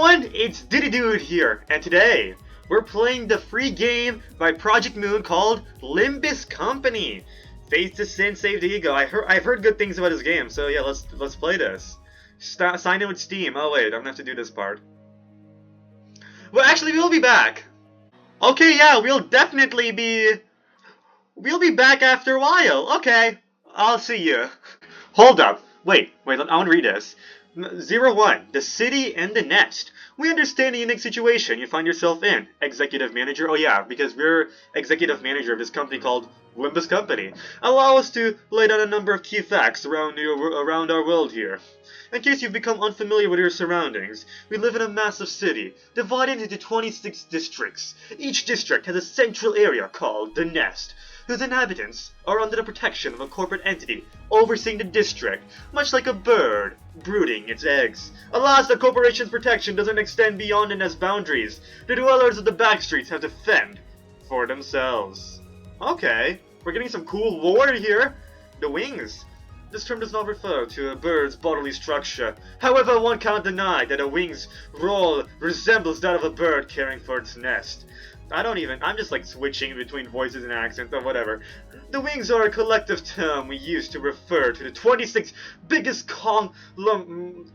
everyone, it's Diddy Dude here, and today we're playing the free game by Project Moon called Limbus Company. Faith to Sin, Save the Ego. I've heard good things about this game, so yeah, let's play this. Sign in with Steam. Oh wait, I'm gonna have to do this part. Well, actually, we'll be back. Okay, yeah, we'll be back after a while. Okay, I'll see you. Hold up. Wait, I want to read this. 01. The city and the nest. We understand the unique situation you find yourself in. Executive manager. Oh yeah, because we're executive manager of this company called Limbus Company. Allow us to lay down a number of key facts around our world here. In case you've become unfamiliar with your surroundings, we live in a massive city, divided into 26 districts. Each district has a central area called the Nest, whose inhabitants are under the protection of a corporate entity overseeing the district, much like a bird brooding its eggs. Alas, the corporation's protection doesn't extend beyond the nest boundaries. The dwellers of the back streets have to fend for themselves. Okay, we're getting some cool lore here. The wings. This term does not refer to a bird's bodily structure. However, one cannot deny that a wing's role resembles that of a bird caring for its nest. I'm just like switching between voices and accents or whatever. The wings are a collective term we use to refer to the 26 biggest conglomerates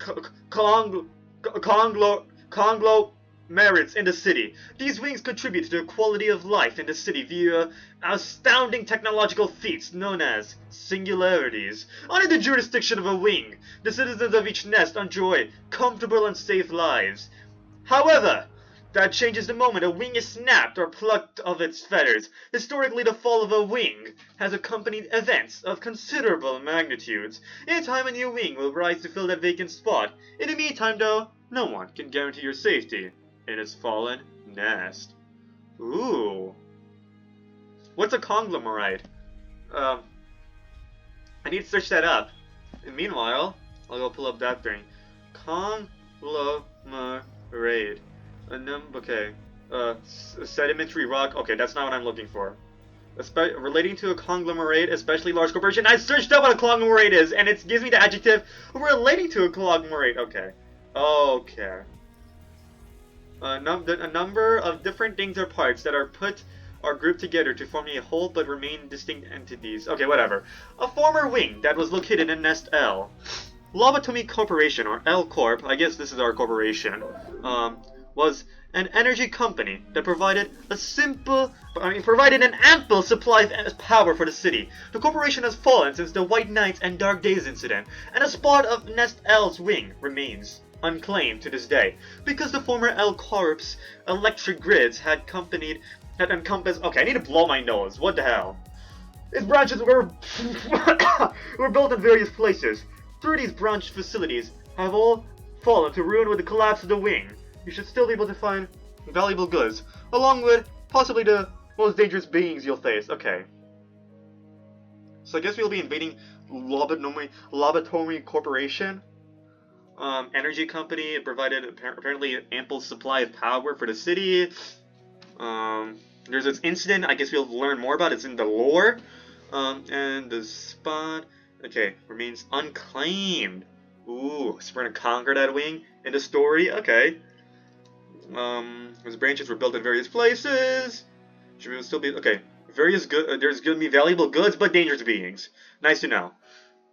in the city. These wings contribute to the quality of life in the city via astounding technological feats known as singularities. Under the jurisdiction of a wing, the citizens of each nest enjoy comfortable and safe lives. However, that changes the moment a wing is snapped or plucked of its feathers. Historically, the fall of a wing has accompanied events of considerable magnitudes. In time, a new wing will rise to fill that vacant spot. In the meantime, though, no one can guarantee your safety in its fallen nest. Ooh. What's a conglomerate? I need to search that up. And meanwhile, I'll go pull up that thing. Conglomerate. Okay. Sedimentary rock. Okay, that's not what I'm looking for. Relating to a conglomerate, especially large corporation. I searched up what a conglomerate is, and it gives me the adjective relating to a conglomerate. Okay. Okay. A number of different things or parts that are grouped together to form a whole but remain distinct entities. Okay, whatever. A former wing that was located in Nest L. Lobotomy Corporation, or L Corp, I guess this is our corporation, was an energy company that provided an ample supply of power for the city. The corporation has fallen since the White Nights and Dark Days incident, and a spot of Nest L's wing remains unclaimed to this day, because the former L Corp's electric grids had encompassed. Okay, I need to blow my nose. What the hell? Its branches were built in various places. Three of these branch facilities have all fallen to ruin with the collapse of the wing. You should still be able to find valuable goods, along with possibly the most dangerous beings you'll face. Okay. So I guess we'll be invading Lobotomy Corporation. Energy company. It provided apparently an ample supply of power for the city. There's this incident I guess we'll learn more about. It's in the lore. And the spot, okay, remains unclaimed. Ooh, so we're gonna conquer that wing in the story. Okay. His branches were built in various places. Should we still be okay? There's gonna be valuable goods, but dangerous beings. Nice to know.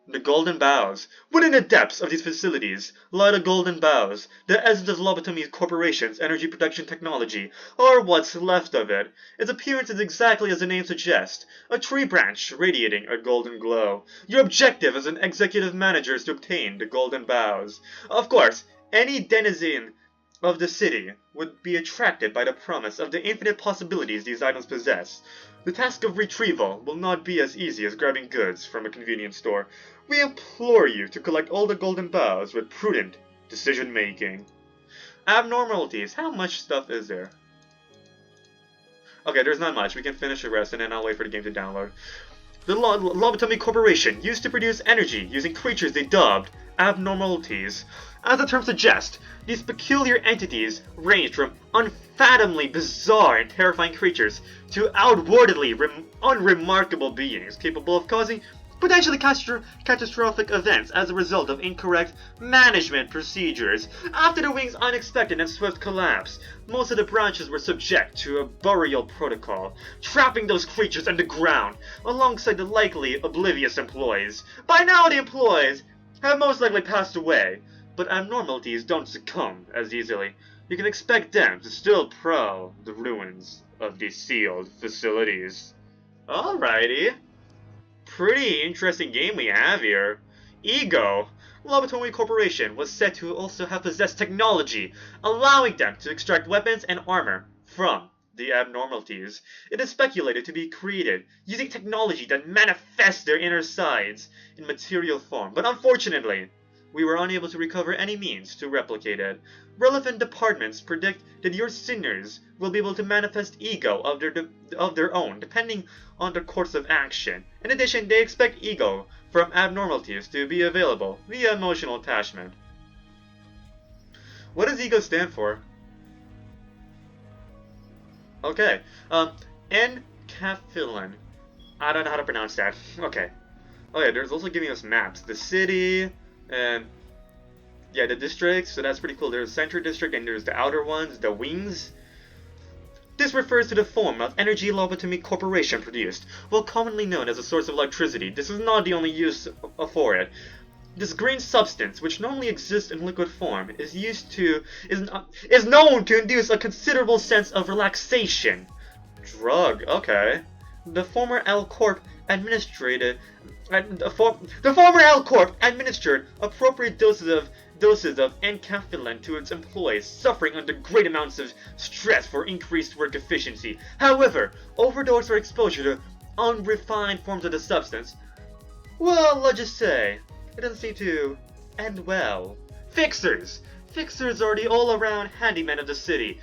The Golden Bows. Within the depths of these facilities lie the Golden Bows, the essence of Lobotomy Corporation's energy production technology, or what's left of it. Its appearance is exactly as the name suggests, a tree branch radiating a golden glow. Your objective as an executive manager is to obtain the Golden Bows. Of course, any denizen of the city would be attracted by the promise of the infinite possibilities these items possess. The task of retrieval will not be as easy as grabbing goods from a convenience store. We implore you to collect all the Golden Bows with prudent decision-making. Abnormalities. How much stuff is there? Okay, there's not much. We can finish the rest and then I'll wait for the game to download. The Lobotomy Corporation used to produce energy using creatures they dubbed abnormalities. As the term suggests, these peculiar entities ranged from unfathomably bizarre and terrifying creatures to outwardly unremarkable beings capable of causing potentially catastrophic events as a result of incorrect management procedures. After the wing's unexpected and swift collapse, most of the branches were subject to a burial protocol, trapping those creatures underground alongside the likely oblivious employees. By now the employees have most likely passed away, but abnormalities don't succumb as easily. You can expect them to still prowl the ruins of these sealed facilities. Alrighty. Pretty interesting game we have here. Ego. Lobotomi Corporation was said to also have possessed technology, allowing them to extract weapons and armor from the abnormalities. It is speculated to be created using technology that manifests their inner sides in material form, but unfortunately, we were unable to recover any means to replicate it. Relevant departments predict that your sinners will be able to manifest ego of their own, depending on the course of action. In addition, they expect ego from abnormalities to be available via emotional attachment. What does ego stand for? Okay, enkaphilan. I don't know how to pronounce that. Okay. Oh yeah, there's also giving us maps. The city, and yeah, the districts, so that's pretty cool. There's Center District and there's the outer ones, the wings. This refers to the form of energy Lobotomy Corporation produced. While commonly known as a source of electricity, this is not the only use for it. This green substance, which normally exists in liquid form, is known to induce a considerable sense of relaxation. Drug, okay. The former L Corp administered appropriate doses of enkaphilan to its employees suffering under great amounts of stress for increased work efficiency. However, overdose or exposure to unrefined forms of the substance, well, let's just say, it doesn't seem to end well. Fixers! Fixers are the all-around handymen of the city,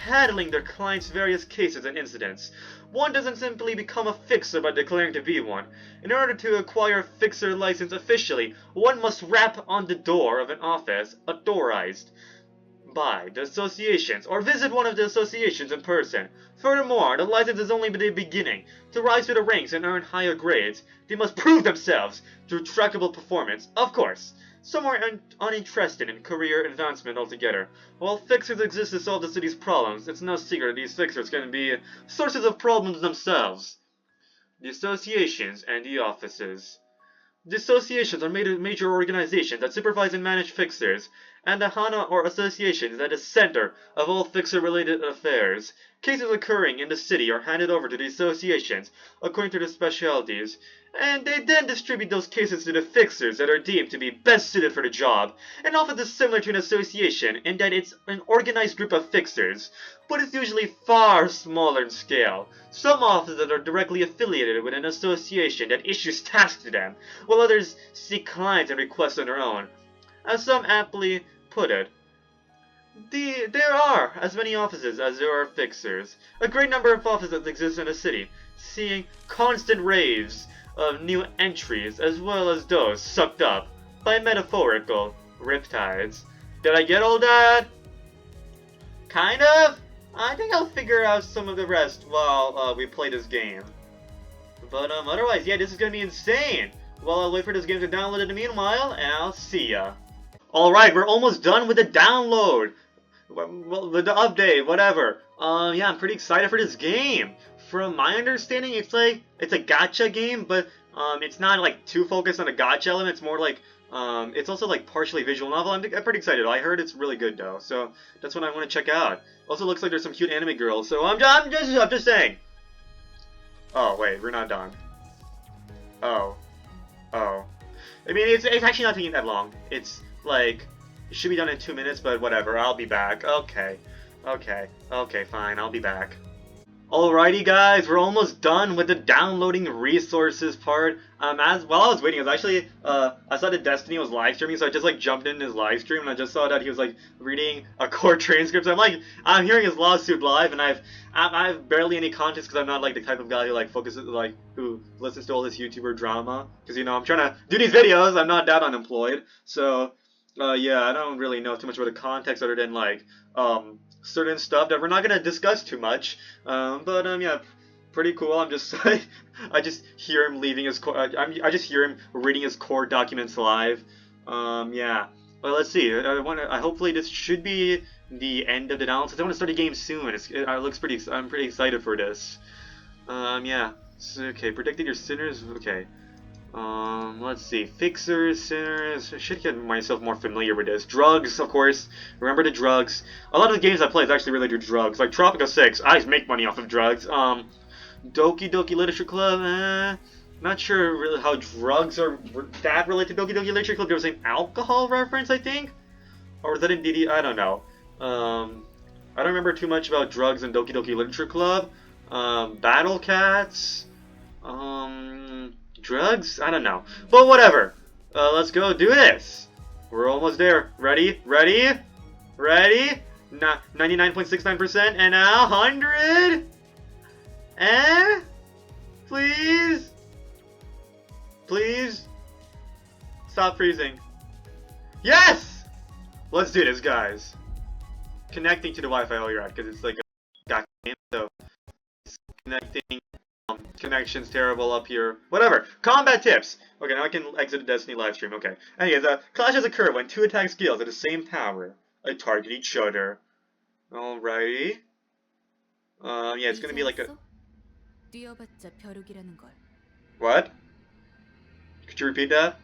handling their clients' various cases and incidents. One doesn't simply become a fixer by declaring to be one. In order to acquire a fixer license officially, one must rap on the door of an office authorized by the associations, or visit one of the associations in person. Furthermore, the license is only the beginning. To rise through the ranks and earn higher grades, they must prove themselves through trackable performance. Of course, some are uninterested in career advancement altogether. While fixers exist to solve the city's problems, it's no secret these fixers can be sources of problems themselves. The associations and the offices. The associations are major organizations that supervise and manage fixers, and the Hana or association is at the center of all fixer-related affairs. Cases occurring in the city are handed over to the associations according to their specialties, and they then distribute those cases to the fixers that are deemed to be best suited for the job. An office is similar to an association in that it's an organized group of fixers, but it's usually far smaller in scale. Some offices are directly affiliated with an association that issues tasks to them, while others seek clients and requests on their own. As some aptly put it, there are as many offices as there are fixers. A great number of offices exist in the city, seeing constant raves of new entries as well as those sucked up by metaphorical riptides. Did I get all that? Kind of? I think I'll figure out some of the rest while we play this game. But otherwise, yeah, this is gonna be insane. Well, I'll wait for this game to download in the meanwhile, and I'll see ya. Alright, we're almost done with the download. Well, with the update, whatever. Yeah, I'm pretty excited for this game. From my understanding, it's a gacha game, but it's not like too focused on the gacha element. It's more like it's also like partially visual novel. I'm pretty excited. I heard it's really good though, so that's what I want to check out. Also, looks like there's some cute anime girls. So I'm just saying. Oh wait, we're not done. Oh. I mean, it's actually not taking that long. It's like it should be done in 2 minutes, but whatever. I'll be back. Okay, fine. I'll be back. Alrighty guys, we're almost done with the downloading resources part. While I was waiting, I saw that Destiny was live streaming, so I just like jumped in his live stream and I just saw that he was like reading a core transcript. So I'm hearing his lawsuit live, and I've barely any context because I'm not like the type of guy who like focuses who listens to all this YouTuber drama. Because I'm trying to do these videos. I'm not that unemployed, so yeah, I don't really know too much about the context other than certain stuff that we're not gonna discuss too much. Yeah, pretty cool. I'm just I just hear him leaving his I just hear him reading his core documents live. Yeah. Well, let's see. I hopefully this should be the end of the analysis. I want to start a game soon. It looks pretty. I'm pretty excited for this. Yeah. So, okay, predicting your sinners. Okay. Let's see. Fixers, sinners. I should get myself more familiar with this. Drugs, of course. Remember the drugs. A lot of the games I play is actually related to drugs. Like Tropico 6, I just make money off of drugs. Doki Doki Literature Club, not sure really how drugs are that related to Doki Doki Literature Club. There was an alcohol reference, I think? Or was that in DD? I don't know. I don't remember too much about drugs in Doki Doki Literature Club. Battle Cats. Drugs? I don't know. But whatever. Let's go do this. We're almost there. Ready? Ready? Ready? 99.69% and now 100? Please? Please? Stop freezing. Yes! Let's do this, guys. Connecting to the Wi-Fi while you're at, because it's like a Gacha game, so it's connecting. Connection's terrible up here. Whatever. Combat tips. Okay, now I can exit the Destiny livestream. Okay. Anyways, clashes occur when two attack skills at the same tower target each other. Alrighty. Yeah, it's gonna be like a... What? Could you repeat that?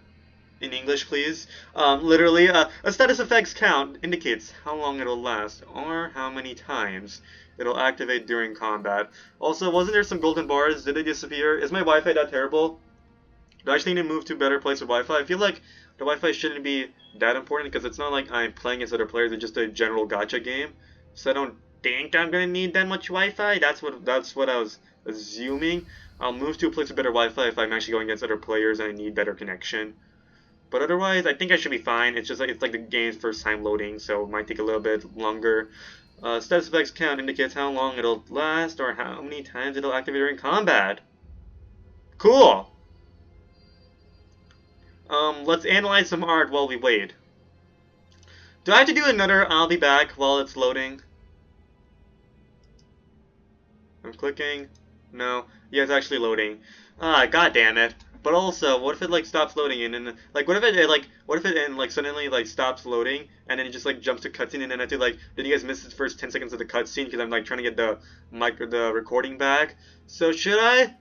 In English, please. Literally, a status effects count indicates how long it'll last, or how many times it'll activate during combat. Also, wasn't there some golden bars? Did they disappear? Is my Wi-Fi that terrible? Do I actually need to move to a better place with Wi-Fi? I feel like the Wi-Fi shouldn't be that important, because it's not like I'm playing as other players, it's just a general gacha game. So I don't think I'm gonna need that much Wi-Fi. That's what I was assuming. I'll move to a place with better Wi-Fi if I'm actually going against other players and I need better connection. But otherwise, I think I should be fine. It's just like it's like the game's first time loading, so it might take a little bit longer. Status effects count indicates how long it'll last or how many times it'll activate during combat. Cool. Let's analyze some art while we wait. Do I have to do another I'll be back while it's loading? I'm clicking. No. Yeah, it's actually loading. God damn it. But also, what if it like stops loading and then like what if it suddenly like stops loading and then it just like jumps to cutscene and then I have to like did you guys miss the first 10 seconds of the cutscene because I'm like trying to get the recording back? So should I?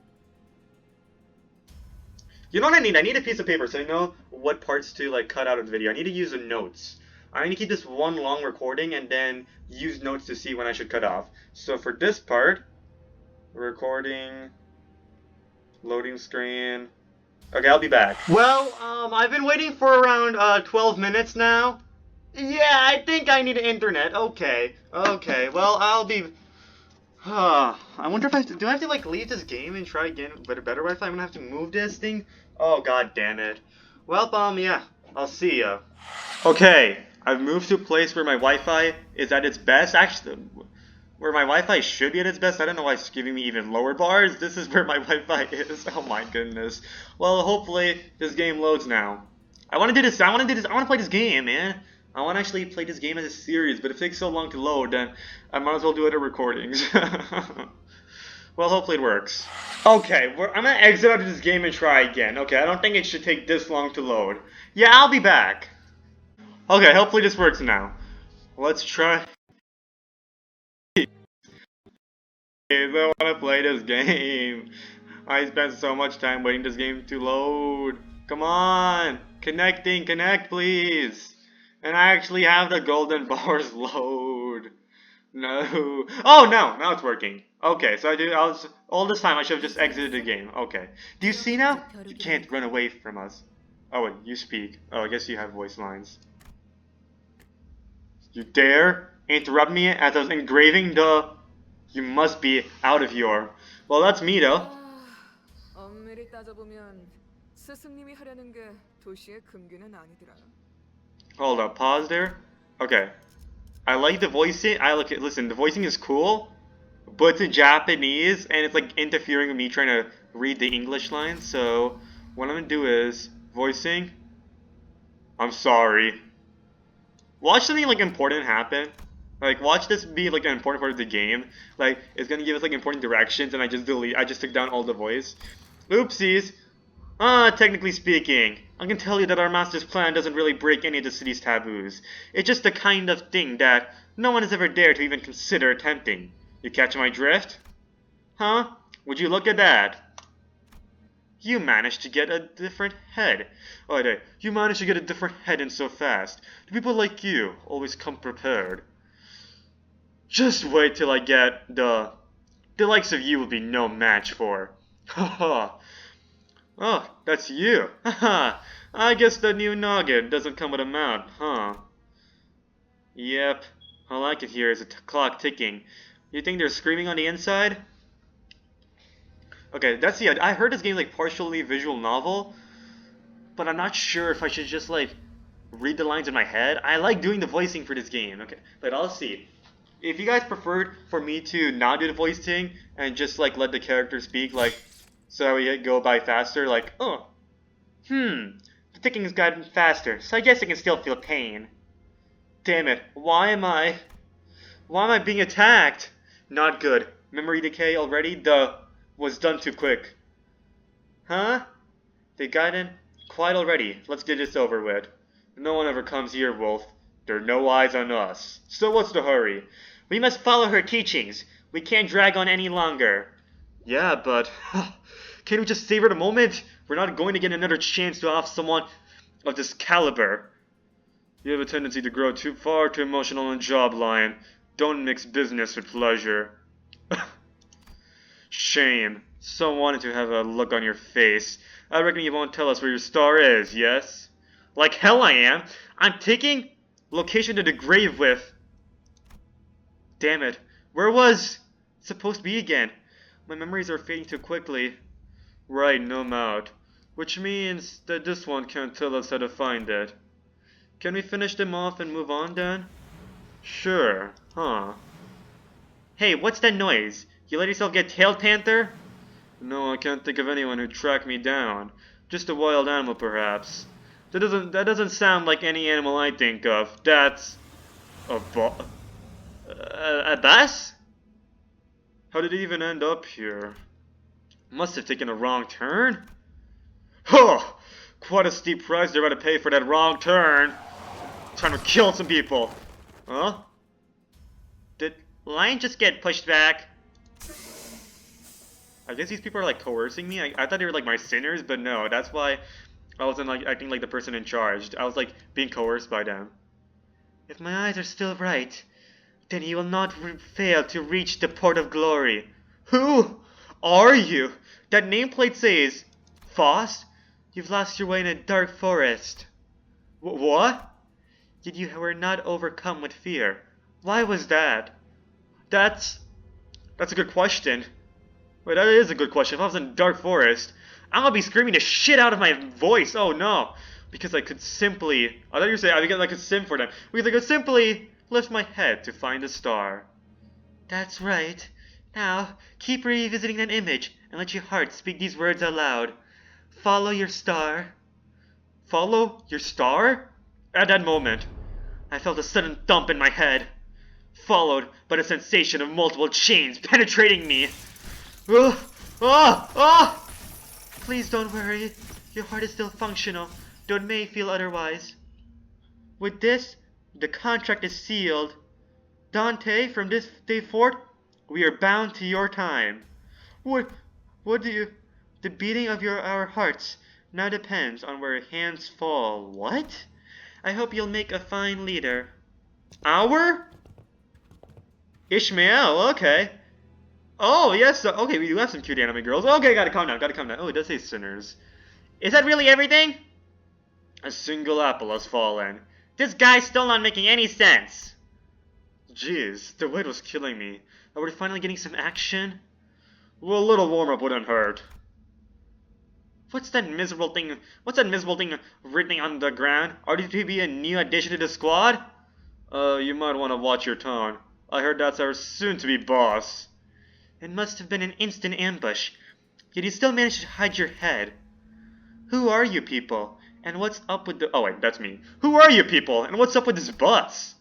You know what I need? I need a piece of paper so I know what parts to like cut out of the video. I need to use the notes. I need to keep this one long recording and then use notes to see when I should cut off. So for this part, recording, loading screen. Okay, I'll be back. Well, I've been waiting for around 12 minutes now. Yeah, I think I need internet. Okay, well, I'll be... I wonder if do I have to, like, leave this game and try again with a better Wi-Fi? I'm gonna have to move this thing? Oh, god damn it. Well, yeah, I'll see ya. Okay, I've moved to a place where my Wi-Fi is at its best. Actually, where my Wi-Fi should be at its best. I don't know why it's giving me even lower bars. This is where my Wi-Fi is. Oh my goodness. Well, hopefully this game loads now. I want to do this. I want to play this game, man. I want to actually play this game as a series, but if it takes so long to load, then I might as well do other recordings. Well, hopefully it works. Okay, I'm gonna exit out of this game and try again. Okay, I don't think it should take this long to load. Yeah, I'll be back. Okay, hopefully this works now. Let's try. I want to play this game. I spent so much time waiting this game to load. Come on! Connect please! And I actually have the golden bars load. No. Oh no! Now it's working. Okay, so all this time I should have just exited the game. Okay. Do you see now? You can't run away from us. Oh wait, you speak. Oh, I guess you have voice lines. You dare interrupt me as I was engraving the... You must be out of here. Well, that's me though. Hold up, pause there. Okay. I like the voicing. Listen, the voicing is cool, but it's in Japanese and it's like interfering with me trying to read the English lines. So what I'm gonna do is voicing. I'm sorry. Watch something like important happen. Like, watch this be like an important part of the game. Like, it's gonna give us like important directions, and I just took down all the voice. Oopsies. Technically speaking, I can tell you that our master's plan doesn't really break any of the city's taboos. It's just the kind of thing that no one has ever dared to even consider attempting. You catch my drift? Huh? Would you look at that? You managed to get a different head. Oh, no, you managed to get a different head in so fast. Do people like you always come prepared? Just wait till I get the likes of you will be no match for. Haha. Oh, that's you. Haha. I guess the new noggin doesn't come with a mount, huh? Yep. All I can hear is a clock ticking. You think they're screaming on the inside? Okay, that's the. I heard this game like partially visual novel, but I'm not sure if I should just like read the lines in my head. I like doing the voicing for this game. Okay, but I'll see. If you guys preferred for me to not do the voice thing and just like let the character speak, like so we go by faster, like the ticking has gotten faster, so I guess I can still feel pain. Damn it! Why am I being attacked? Not good. Memory decay already. Was done too quick. Huh? They got in? Quite already. Let's get this over with. No one ever comes here, Wolf. There are no eyes on us. So what's the hurry? We must follow her teachings. We can't drag on any longer. Yeah, but can't we just savor the moment? We're not going to get another chance to have someone of this caliber. You have a tendency to grow too emotional and job-lion. Don't mix business with pleasure. Shame. So wanted to have a look on your face. I reckon you won't tell us where your star is, yes? Like hell I am. I'm taking location to the grave with. Damn it. Where was supposed to be again? My memories are fading too quickly. Right, no mouth. Which means that this one can't tell us how to find it. Can we finish them off and move on then? Sure, huh? Hey, what's that noise? You let yourself get tailed, Panther? No, I can't think of anyone who tracked me down. Just a wild animal, perhaps. That doesn't sound like any animal I think of. That's a bass? How did it even end up here? Must have taken a wrong turn. Huh! Quite a steep price they're about to pay for that wrong turn. Time to kill some people. Huh? Did Lion just get pushed back? I guess these people are like coercing me. I thought they were like my sinners, but no, that's why I wasn't like acting like the person in charge. I was like being coerced by them. If my eyes are still right, then he will not fail to reach the port of glory. Who are you? That nameplate says, Faust, you've lost your way in a dark forest. What? Yet you were not overcome with fear. Why was that? That's a good question. Wait, that is a good question. If I was in a dark forest, I'm gonna be screaming the shit out of my voice. Oh no. Because I could simply... I thought you were saying I could sim for them. Because I could simply lift my head to find a star. That's right. Now, keep revisiting that image and let your heart speak these words aloud. Follow your star. Follow your star? At that moment, I felt a sudden thump in my head, followed by the sensation of multiple chains penetrating me. Please don't worry. Your heart is still functional, though it may feel otherwise. With this, the contract is sealed. Dante, from this day forth, we are bound to your time. What do you... The beating of our hearts now depends on where hands fall. What? I hope you'll make a fine leader. Our? Ishmael, okay. Oh, yes, okay, we do have some cute anime girls. Okay, gotta calm down. Oh, it does say sinners. Is that really everything? A single apple has fallen. This guy's still not making any sense. Jeez, the wait was killing me. Are we finally getting some action? Well, a little warm-up wouldn't hurt. What's that miserable thing written on the ground? Are you to be a new addition to the squad? You might want to watch your tone. I heard that's our soon-to-be boss. It must have been an instant ambush. Yet you still managed to hide your head. Who are you people? And what's up with the... Oh wait, that's me. Who are you people? And what's up with this bus?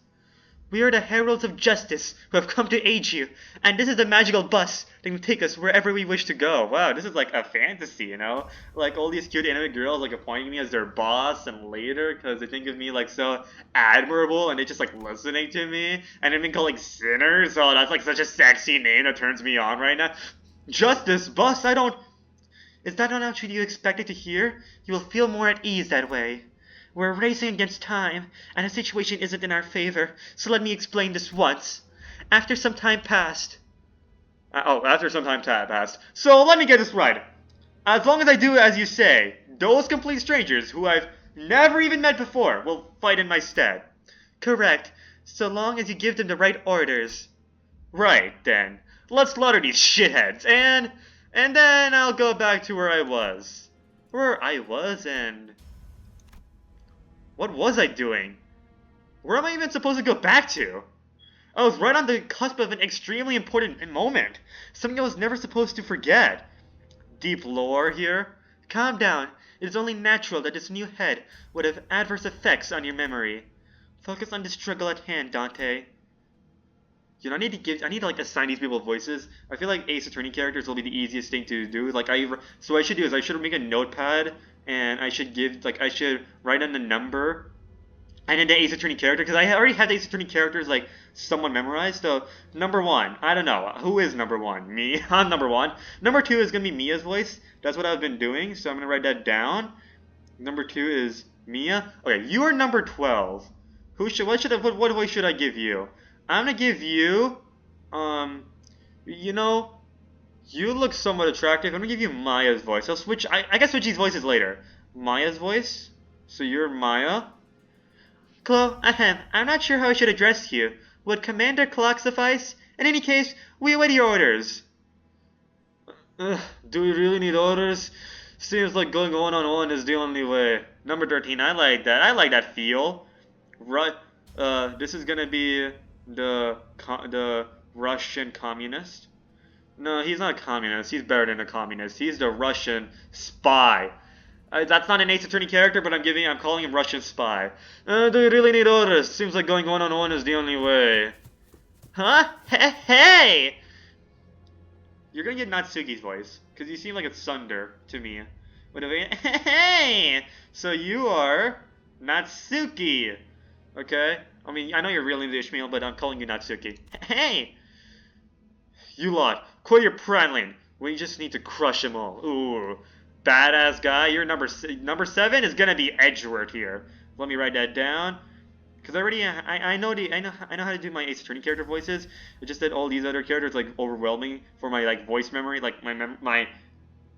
We are the heralds of justice who have come to aid you, and this is the magical bus that can take us wherever we wish to go. Wow, this is like a fantasy, you know? Like all these cute anime girls like appointing me as their boss and later because they think of me like so admirable and they just like listening to me and they've been called like sinners. Oh, that's like such a sexy name that turns me on right now. Justice, bus, I don't... Is that not what you expected to hear? You will feel more at ease that way. We're racing against time, and the situation isn't in our favor, so let me explain this once. After some time passed... after some time passed. So let me get this right. As long as I do as you say, those complete strangers who I've never even met before will fight in my stead. Correct. So long as you give them the right orders. Right, then. Let's slaughter these shitheads, and then I'll go back to where I was. And... What was I doing? Where am I even supposed to go back to? I was right on the cusp of an extremely important moment. Something I was never supposed to forget. Deep lore here. Calm down. It is only natural that this new head would have adverse effects on your memory. Focus on the struggle at hand, Dante. You know, I need to like assign these people voices. I feel like Ace Attorney characters will be the easiest thing to do. Like so what I should do is I should make a notepad and I should write in the number and then the Ace Attorney character because I already have the Ace Attorney characters like somewhat memorized. So number 1, I don't know who is number 1. Me, I'm number 1. Number 2 is gonna be Mia's voice. That's what I've been doing. So I'm gonna write that down. Number 2 is Mia. Okay, you are number 12. What voice should I give you? I'm gonna give you, you know, you look somewhat attractive. I'm gonna give you Maya's voice. I'll switch, I can switch these voices later. Maya's voice? So you're Maya? Chloe, I'm not sure how I should address you. Would Commander Clock suffice? In any case, we await your orders. Do we really need orders? Seems like going on is the only way. Number 13, I like that. I like that feel. Right, this is gonna be the Russian communist. No, he's not a communist. He's better than a communist. He's the Russian spy. That's not an Ace Attorney character, but I'm calling him Russian spy. Do you really need orders? Seems like going on is the only way. Huh? Hey! You're gonna get Natsuki's voice, because you seem like a Sunder to me. Hey! So you are Natsuki. Okay? I mean, I know you're real into Ishmael, but I'm calling you Natsuki. Hey! You lot, quit your prattling. We just need to crush them all. Ooh. Badass guy. You're number 7 is gonna be Edgeworth here. Let me write that down. Because I know how to do my Ace Attorney character voices. It's just that all these other characters like overwhelming for my like voice memory, like my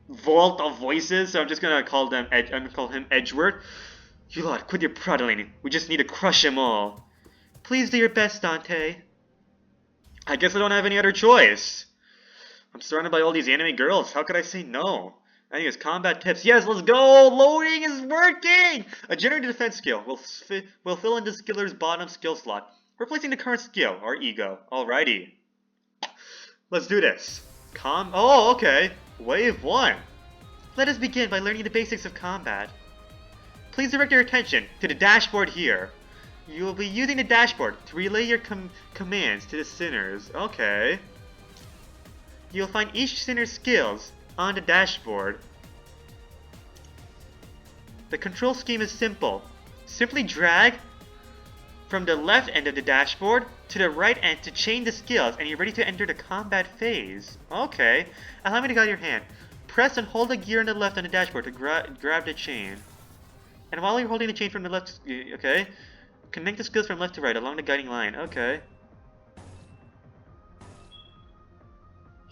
vault of voices. So I'm just gonna call him Edgeworth. You lot, quit your prattling. We just need to crush them all. Please do your best, Dante. I guess I don't have any other choice. I'm surrounded by all these anime girls. How could I say no? Anyways, combat tips. Yes, let's go! Loading is working! A generated defense skill will fill in the skiller's bottom skill slot, replacing the current skill, or ego. Alrighty. Let's do this. Oh, okay. Wave 1. Let us begin by learning the basics of combat. Please direct your attention to the dashboard here. You will be using the dashboard to relay your commands to the sinners. Okay. You'll find each sinner's skills on the dashboard. The control scheme is simple. Simply drag from the left end of the dashboard to the right end to chain the skills and you're ready to enter the combat phase. Okay. Allow me to guide your hand. Press and hold the gear on the left on the dashboard to grab the chain. And while you're holding the chain from the left, okay, connect the skills from left to right along the guiding line. Okay.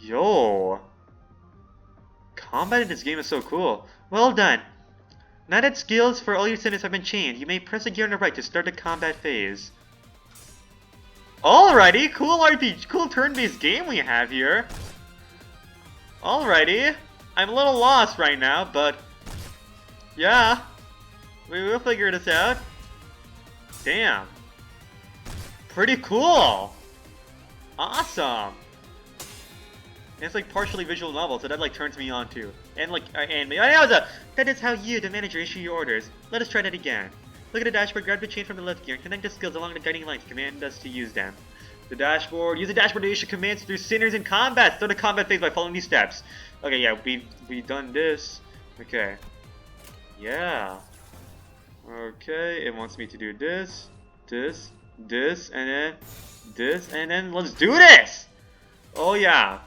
Yo. Combat in this game is so cool. Well done. Now that skills for all your sinners have been chained, you may press the gear on the right to start the combat phase. Alrighty, cool RPG, cool turn-based game we have here. Alrighty. I'm a little lost right now, but yeah. We will figure this out. Damn. Pretty cool. Awesome. And it's like partially visual novel, so that like turns me on too. And like anime. That is how you, the manager, issue your orders. Let us try that again. Look at the dashboard, grab the chain from the left gear, and connect the skills along the guiding lines. Command us to use them. The dashboard. Use the dashboard to issue commands through sinners in combat. Start the combat phase by following these steps. Okay, yeah, we've done this. Okay. Yeah. Okay, it wants me to do this, and then let's do this! Oh yeah.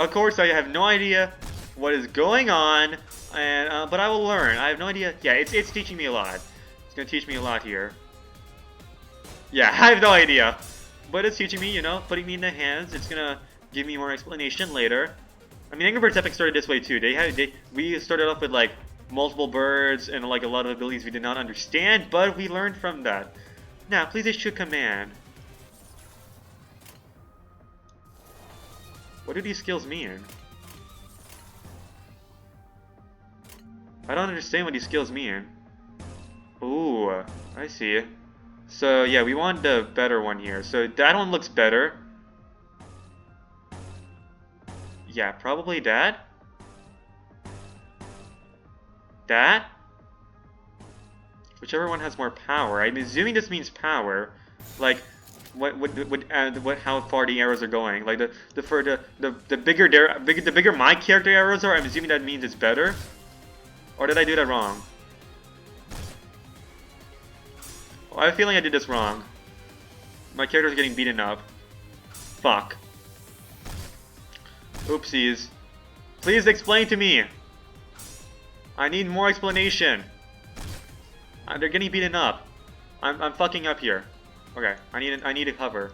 Of course, I have no idea what is going on, and but I will learn. I have no idea. Yeah, it's teaching me a lot. It's gonna teach me a lot here. Yeah, I have no idea, but it's teaching me. You know, putting me in the hands. It's gonna give me more explanation later. I mean, Angry Birds Epic started this way too. We started off with like multiple birds and like a lot of abilities we did not understand, but we learned from that. Now, please issue a command. What do these skills mean? I don't understand what these skills mean. Ooh, I see. So yeah, we want the better one here. So that one looks better. Yeah, probably that. That? Whichever one has more power. I'm assuming this means power. Like, how far the arrows are going. Like the bigger my character arrows are, I'm assuming that means it's better. Or did I do that wrong? Oh, I have a feeling I did this wrong. My character's getting beaten up. Fuck. Oopsies. Please explain to me. I need more explanation. They're getting beaten up. I'm fucking up here. Okay, I need a cover.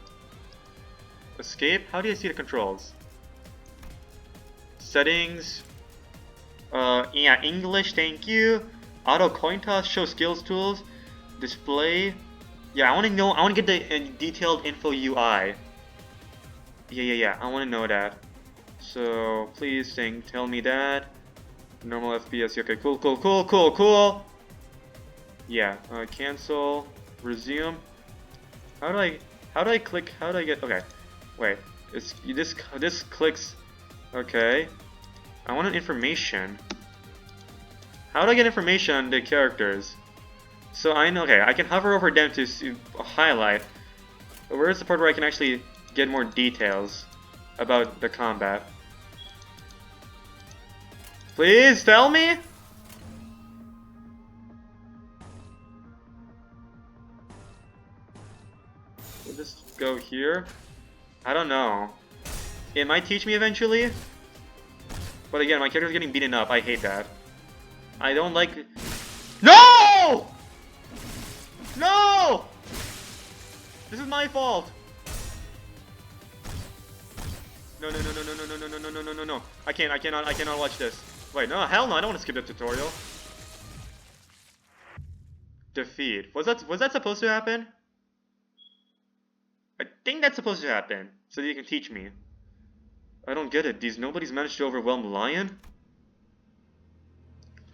Escape? How do you see the controls? Settings. Yeah, English, thank you. Auto coin toss, show skills tools. Display. Yeah, I want to get the detailed info UI. Yeah, I want to know that. So, please tell me that. Normal FPS, okay, cool. Yeah, cancel, resume. How do I click, how do I get, okay. Wait, this clicks, okay. I want information. How do I get information on the characters? So I know, okay, I can hover over them to highlight. But where's the part where I can actually get more details about the combat? Please tell me? We'll just go here. I don't know. It might teach me eventually. But again, my character's getting beaten up. I hate that. I don't like... No! No! This is my fault. No. I cannot watch this. Wait, no, hell no, I don't want to skip the tutorial. Defeat. Was that supposed to happen? I think that's supposed to happen, so that you can teach me. I don't get it. Nobody's managed to overwhelm Lion?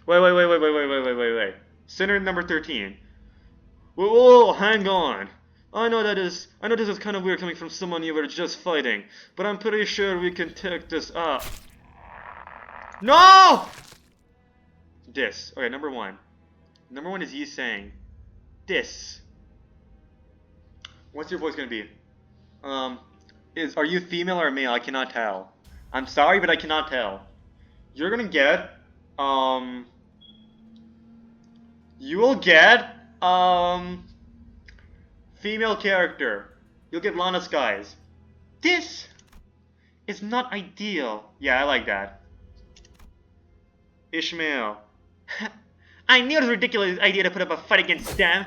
Wait. Sinner number 13. Whoa, hang on. I know this is kind of weird coming from someone you were just fighting, but I'm pretty sure we can take this up. No! This. Okay, number one. Number one is you saying this. What's your voice gonna be? Are you female or male? I cannot tell. I'm sorry, but I cannot tell. You're gonna get, you will get, female character. You'll get Lana Skies. This is not ideal. Yeah, I like that. Ishmael. I knew it was a ridiculous idea to put up a fight against them.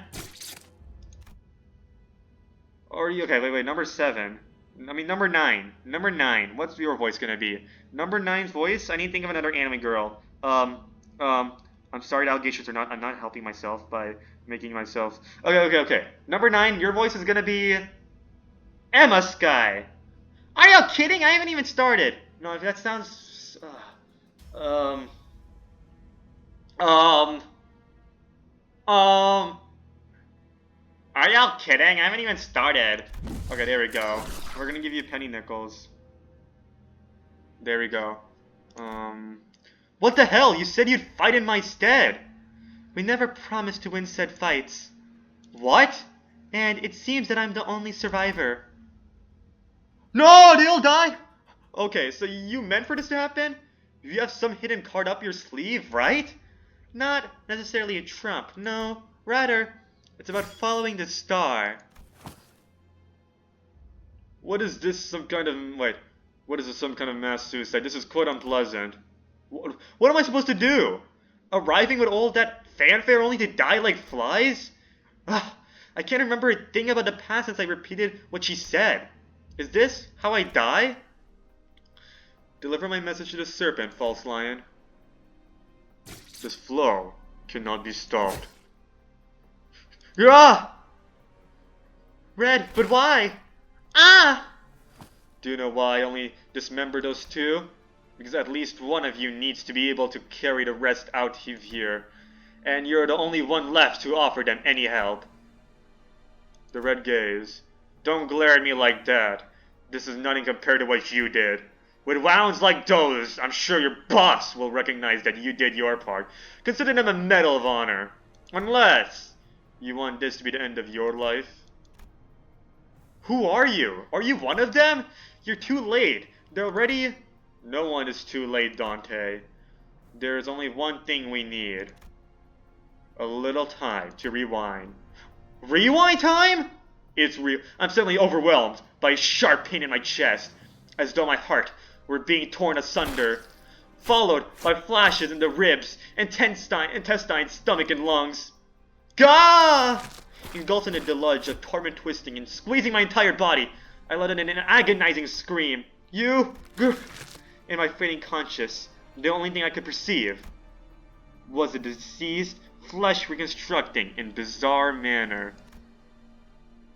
Or you okay? Wait. Number 7. I mean number 9. Number 9. What's your voice gonna be? Number 9's voice. I need to think of another anime girl. I'm sorry, the allegations are not. I'm not helping myself by making myself. Okay. Number 9. Your voice is gonna be Emma Sky. Are you kidding? I haven't even started. No, if that sounds. Are y'all kidding? I haven't even started. Okay, there we go. We're gonna give you penny nickels. There we go. What the hell? You said you'd fight in my stead. We never promised to win said fights. What? And it seems that I'm the only survivor. No, they all die! Okay, so you meant for this to happen? You have some hidden card up your sleeve, right? Not necessarily a trump, no. Rather, it's about following the star. What is this, some kind of... Wait. What is this, some kind of mass suicide? This is quite unpleasant. What am I supposed to do? Arriving with all that fanfare only to die like flies? Ugh, I can't remember a thing about the past since I repeated what she said. Is this how I die? Deliver my message to the serpent, false lion. This flow cannot be stopped. Ah! Red, but why? Ah! Do you know why I only dismember those two? Because at least one of you needs to be able to carry the rest out of here. And you're the only one left to offer them any help. The red gaze. Don't glare at me like that. This is nothing compared to what you did. With wounds like those, I'm sure your boss will recognize that you did your part. Consider them a medal of honor. Unless you want this to be the end of your life. Who are you? Are you one of them? You're too late. They're already... No one is too late, Dante. There is only one thing we need. A little time to rewind. Rewind time? It's real. I'm suddenly overwhelmed by a sharp pain in my chest, as though my heart were being torn asunder, followed by flashes in the ribs, intestines, stomach, and lungs. Gah! Engulfed in a deluge of torment twisting and squeezing my entire body, I let out an agonizing scream. In my fading conscious, the only thing I could perceive was a deceased flesh reconstructing in bizarre manner.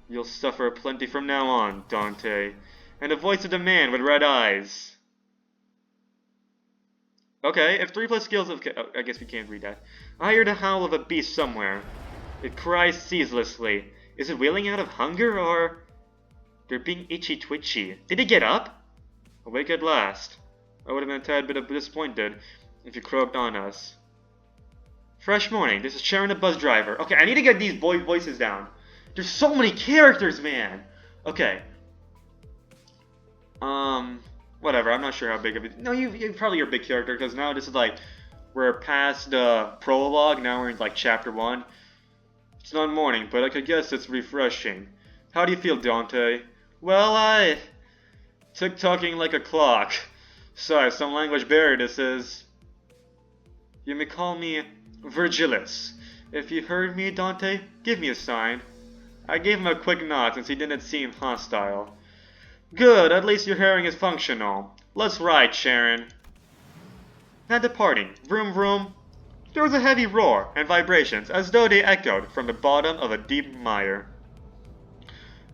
You'll suffer plenty from now on, Dante. And the voice of the man with red eyes. Okay, if 3 plus skills of... Oh, I guess we can't read that. I hear the howl of a beast somewhere. It cries ceaselessly. Is it wailing out of hunger, or... They're being itchy-twitchy. Did it get up? Awake at last. I would have been a tad bit disappointed if you croaked on us. Fresh morning. This is Sharon the bus driver. Okay, I need to get these voices down. There's so many characters, man. Okay. Whatever. I'm not sure how big of it. No, you probably are a big character because now this is like we're past the prologue. Now we're in like chapter 1. It's not morning, but I could guess it's refreshing. How do you feel, Dante? Well, I took talking like a clock. Sorry, some language barrier this is. You may call me Virgilus. If you heard me, Dante, give me a sign. I gave him a quick nod since he didn't seem hostile. Good, at least your hearing is functional. Let's ride, Sharon. At departing, vroom vroom, there was a heavy roar and vibrations as though they echoed from the bottom of a deep mire.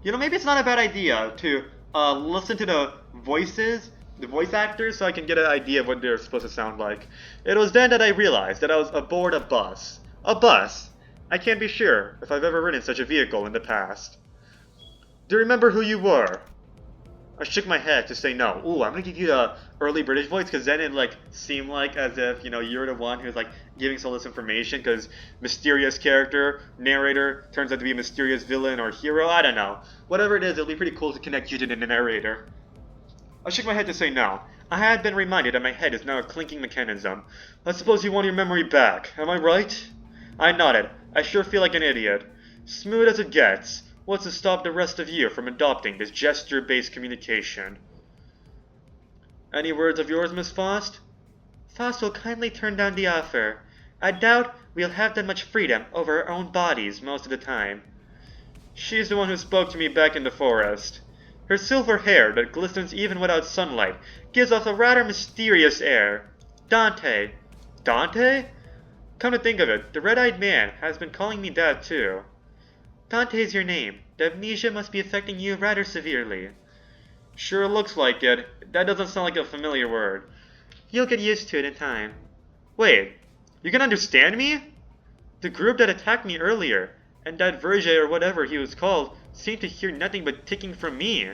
You know, maybe it's not a bad idea to listen to the voices, the voice actors, so I can get an idea of what they're supposed to sound like. It was then that I realized that I was aboard a bus. A bus? I can't be sure if I've ever ridden such a vehicle in the past. Do you remember who you were? I shook my head to say no. Ooh, I'm gonna give you the early British voice, because then it like seemed like as if, you know, you're the one who's like giving all this information, because mysterious character, narrator, turns out to be a mysterious villain or hero, I don't know. Whatever it is, it'll be pretty cool to connect you to the narrator. I shook my head to say no. I had been reminded that my head is now a clinking mechanism. I suppose you want your memory back, am I right? I nodded. I sure feel like an idiot. Smooth as it gets. What's to stop the rest of you from adopting this gesture-based communication? Any words of yours, Miss Faust? Faust will kindly turn down the offer. I doubt we'll have that much freedom over our own bodies most of the time. She's the one who spoke to me back in the forest. Her silver hair that glistens even without sunlight gives off a rather mysterious air. Dante. Dante? Come to think of it, the red-eyed man has been calling me that too. Dante's your name. The amnesia must be affecting you rather severely. Sure looks like it. That doesn't sound like a familiar word. You'll get used to it in time. Wait, you can understand me? The group that attacked me earlier, and that Verge or whatever he was called, seemed to hear nothing but ticking from me.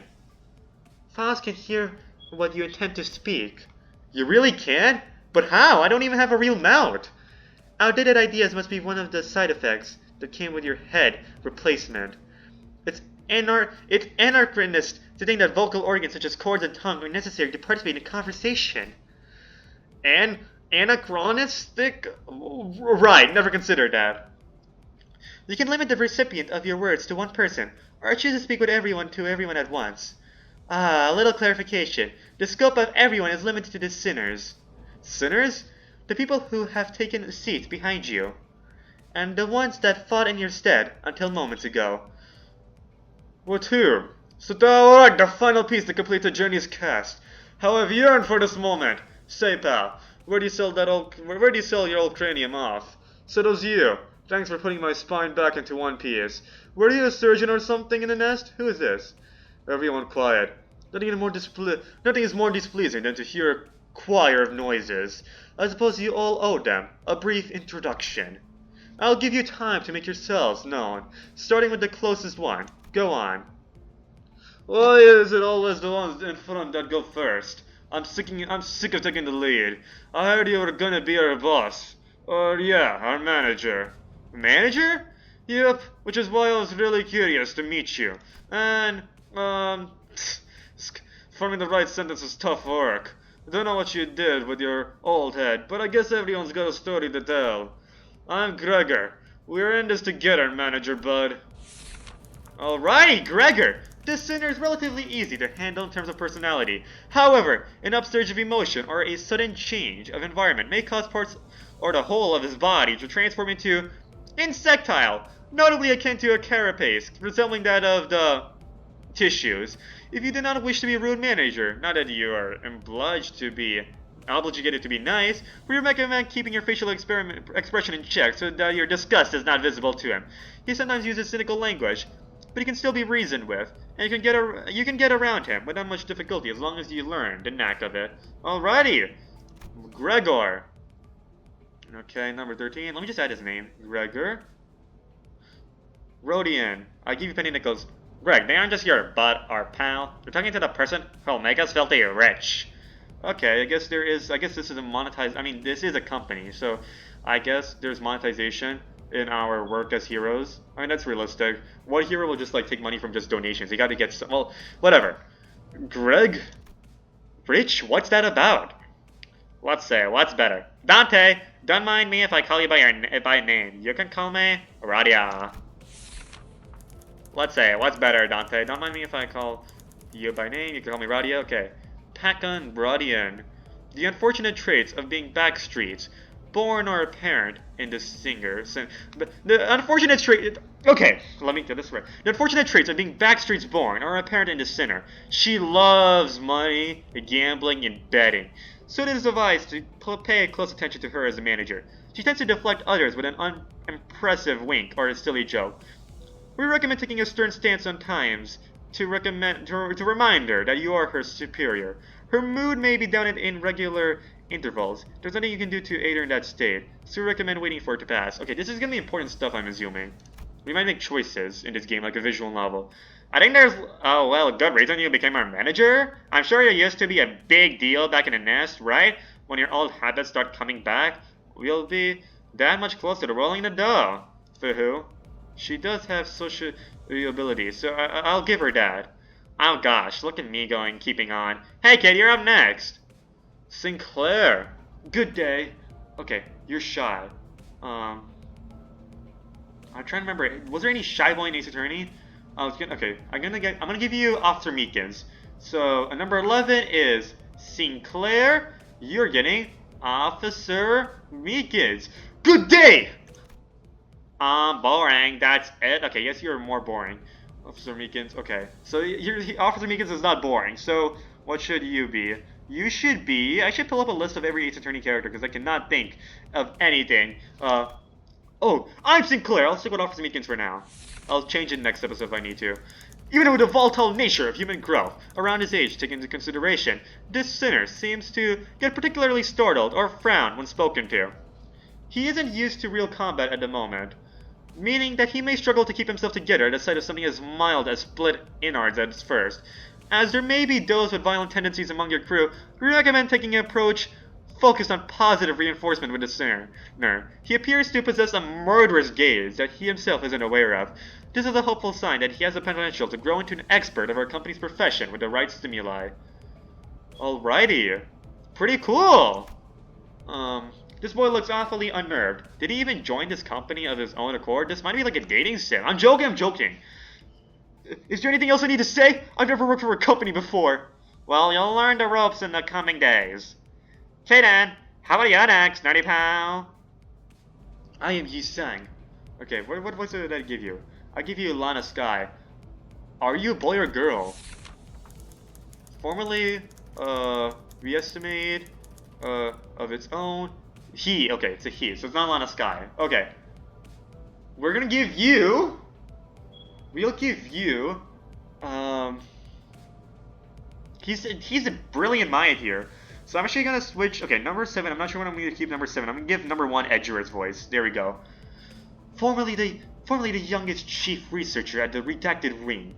Faust can hear what you intend to speak. You really can? But how? I don't even have a real mouth. Outdated ideas must be one of the side effects that came with your head replacement. It's it's anachronist to think that vocal organs such as cords and tongue are necessary to participate in conversation. And anachronistic? Right, never considered that. You can limit the recipient of your words to one person, or choose to speak with everyone at once. Ah, a little clarification. The scope of everyone is limited to the sinners. Sinners? The people who have taken seats behind you. And the ones that fought in your stead until moments ago. What here? So thou art the final piece to complete the journey's cast. How I've yearned for this moment. Say, pal, where do you sell your old cranium off? So does you. Thanks for putting my spine back into one piece. Were you a surgeon or something in the nest? Who is this? Everyone quiet. Nothing is more displeasing than to hear a choir of noises. I suppose you all owe them a brief introduction. I'll give you time to make yourselves known, starting with the closest one. Go on. Why is it always the ones in front that go first? I'm sick of taking the lead. I heard you were gonna be our boss. Or yeah, our manager. Manager? Yep, which is why I was really curious to meet you. And, forming the right sentence is tough work. I don't know what you did with your old head, but I guess everyone's got a story to tell. I'm Gregor. We're in this together, manager bud. Alrighty, Gregor! This sinner is relatively easy to handle in terms of personality. However, an upsurge of emotion or a sudden change of environment may cause parts or the whole of his body to transform into insectile, notably akin to a carapace, resembling that of the tissues. If you do not wish to be a rude manager, not that you are obliged to be nice, we recommend keeping your facial expression in check so that your disgust is not visible to him. He sometimes uses cynical language, but he can still be reasoned with, and you can get around him without much difficulty as long as you learn the knack of it. Alrighty, Gregor. Okay, number 13. Let me just add his name. Gregor. Rodian. I give you penny nickels. Greg, they aren't just your butt or pal. You're talking to the person who'll make us filthy rich. Okay, I guess this is a monetized. I mean, this is a company, so I guess there's monetization in our work as heroes. I mean, that's realistic. What hero will just like take money from just donations? You got to get some. Well, whatever. Greg, rich? What's that about? Let's say, what's better? Dante, don't mind me if I call you by name. You can call me Radia. Let's say, what's better, Dante? Don't mind me if I call you by name. You can call me Radia. Okay. Pakan Brodian. The unfortunate traits of being backstreets, born or apparent in the singer. The unfortunate trait. Okay, let me get this right. The unfortunate traits of being backstreets born or apparent in the sinner. She loves money, gambling, and betting. So it is advised to pay close attention to her as a manager. She tends to deflect others with an unimpressive wink or a silly joke. We recommend taking a stern stance on times to remind her that you are her superior. Her mood may be down at irregular intervals. There's nothing you can do to aid her in that state, so we recommend waiting for it to pass. Okay, this is gonna be important stuff, I'm assuming. We might make choices in this game, like a visual novel. I think there's, oh well, a good reason you became our manager? I'm sure you used to be a big deal back in the nest, right? When your old habits start coming back, we'll be that much closer to rolling the dough. For who? She does have social abilities, so I'll give her that. Oh gosh, look at me keeping on. Hey kid, you're up next. Sinclair. Good day. Okay, you're shy. I'm trying to remember. Was there any shy boy in Ace Attorney? Okay, I'm gonna give you Officer Meekins. So number 11 is Sinclair. You're getting Officer Meekins. Good day. Boring. That's it. Okay, yes, you're more boring, Officer Meekins. Okay, so Officer Meekins is not boring. So what should you be? You should be. I should pull up a list of every Ace Attorney character because I cannot think of anything. Oh, I'm Sinclair. I'll stick with Officer Meekins for now. I'll change it next episode if I need to. Even with the volatile nature of human growth around his age taken into consideration, this sinner seems to get particularly startled or frown when spoken to. He isn't used to real combat at the moment, meaning that he may struggle to keep himself together at the sight of something as mild as split innards at first. As there may be those with violent tendencies among your crew, we recommend taking an approach focused on positive reinforcement with the sinner. He appears to possess a murderous gaze that he himself isn't aware of. This is a hopeful sign that he has the potential to grow into an expert of our company's profession with the right stimuli. Alrighty. Pretty cool! This boy looks awfully unnerved. Did he even join this company of his own accord? This might be like a dating sim. I'm joking. Is there anything else I need to say? I've never worked for a company before. Well, you'll learn the ropes in the coming days. Okay then, how about you next, nerdy pal? I am Yi Sang. Okay, what voice did I give you? I give you Lana Sky. Are you a boy or girl? Formerly, we estimate, of its own. He, okay, it's a he, so it's not Lana Sky. Okay. We'll give you, he's a brilliant mind here. So I'm actually gonna switch, okay, number 7, I'm not sure what I'm gonna keep number 7. I'm gonna give number 1 Edger's voice. There we go. Formerly the youngest chief researcher at the Redacted Ring.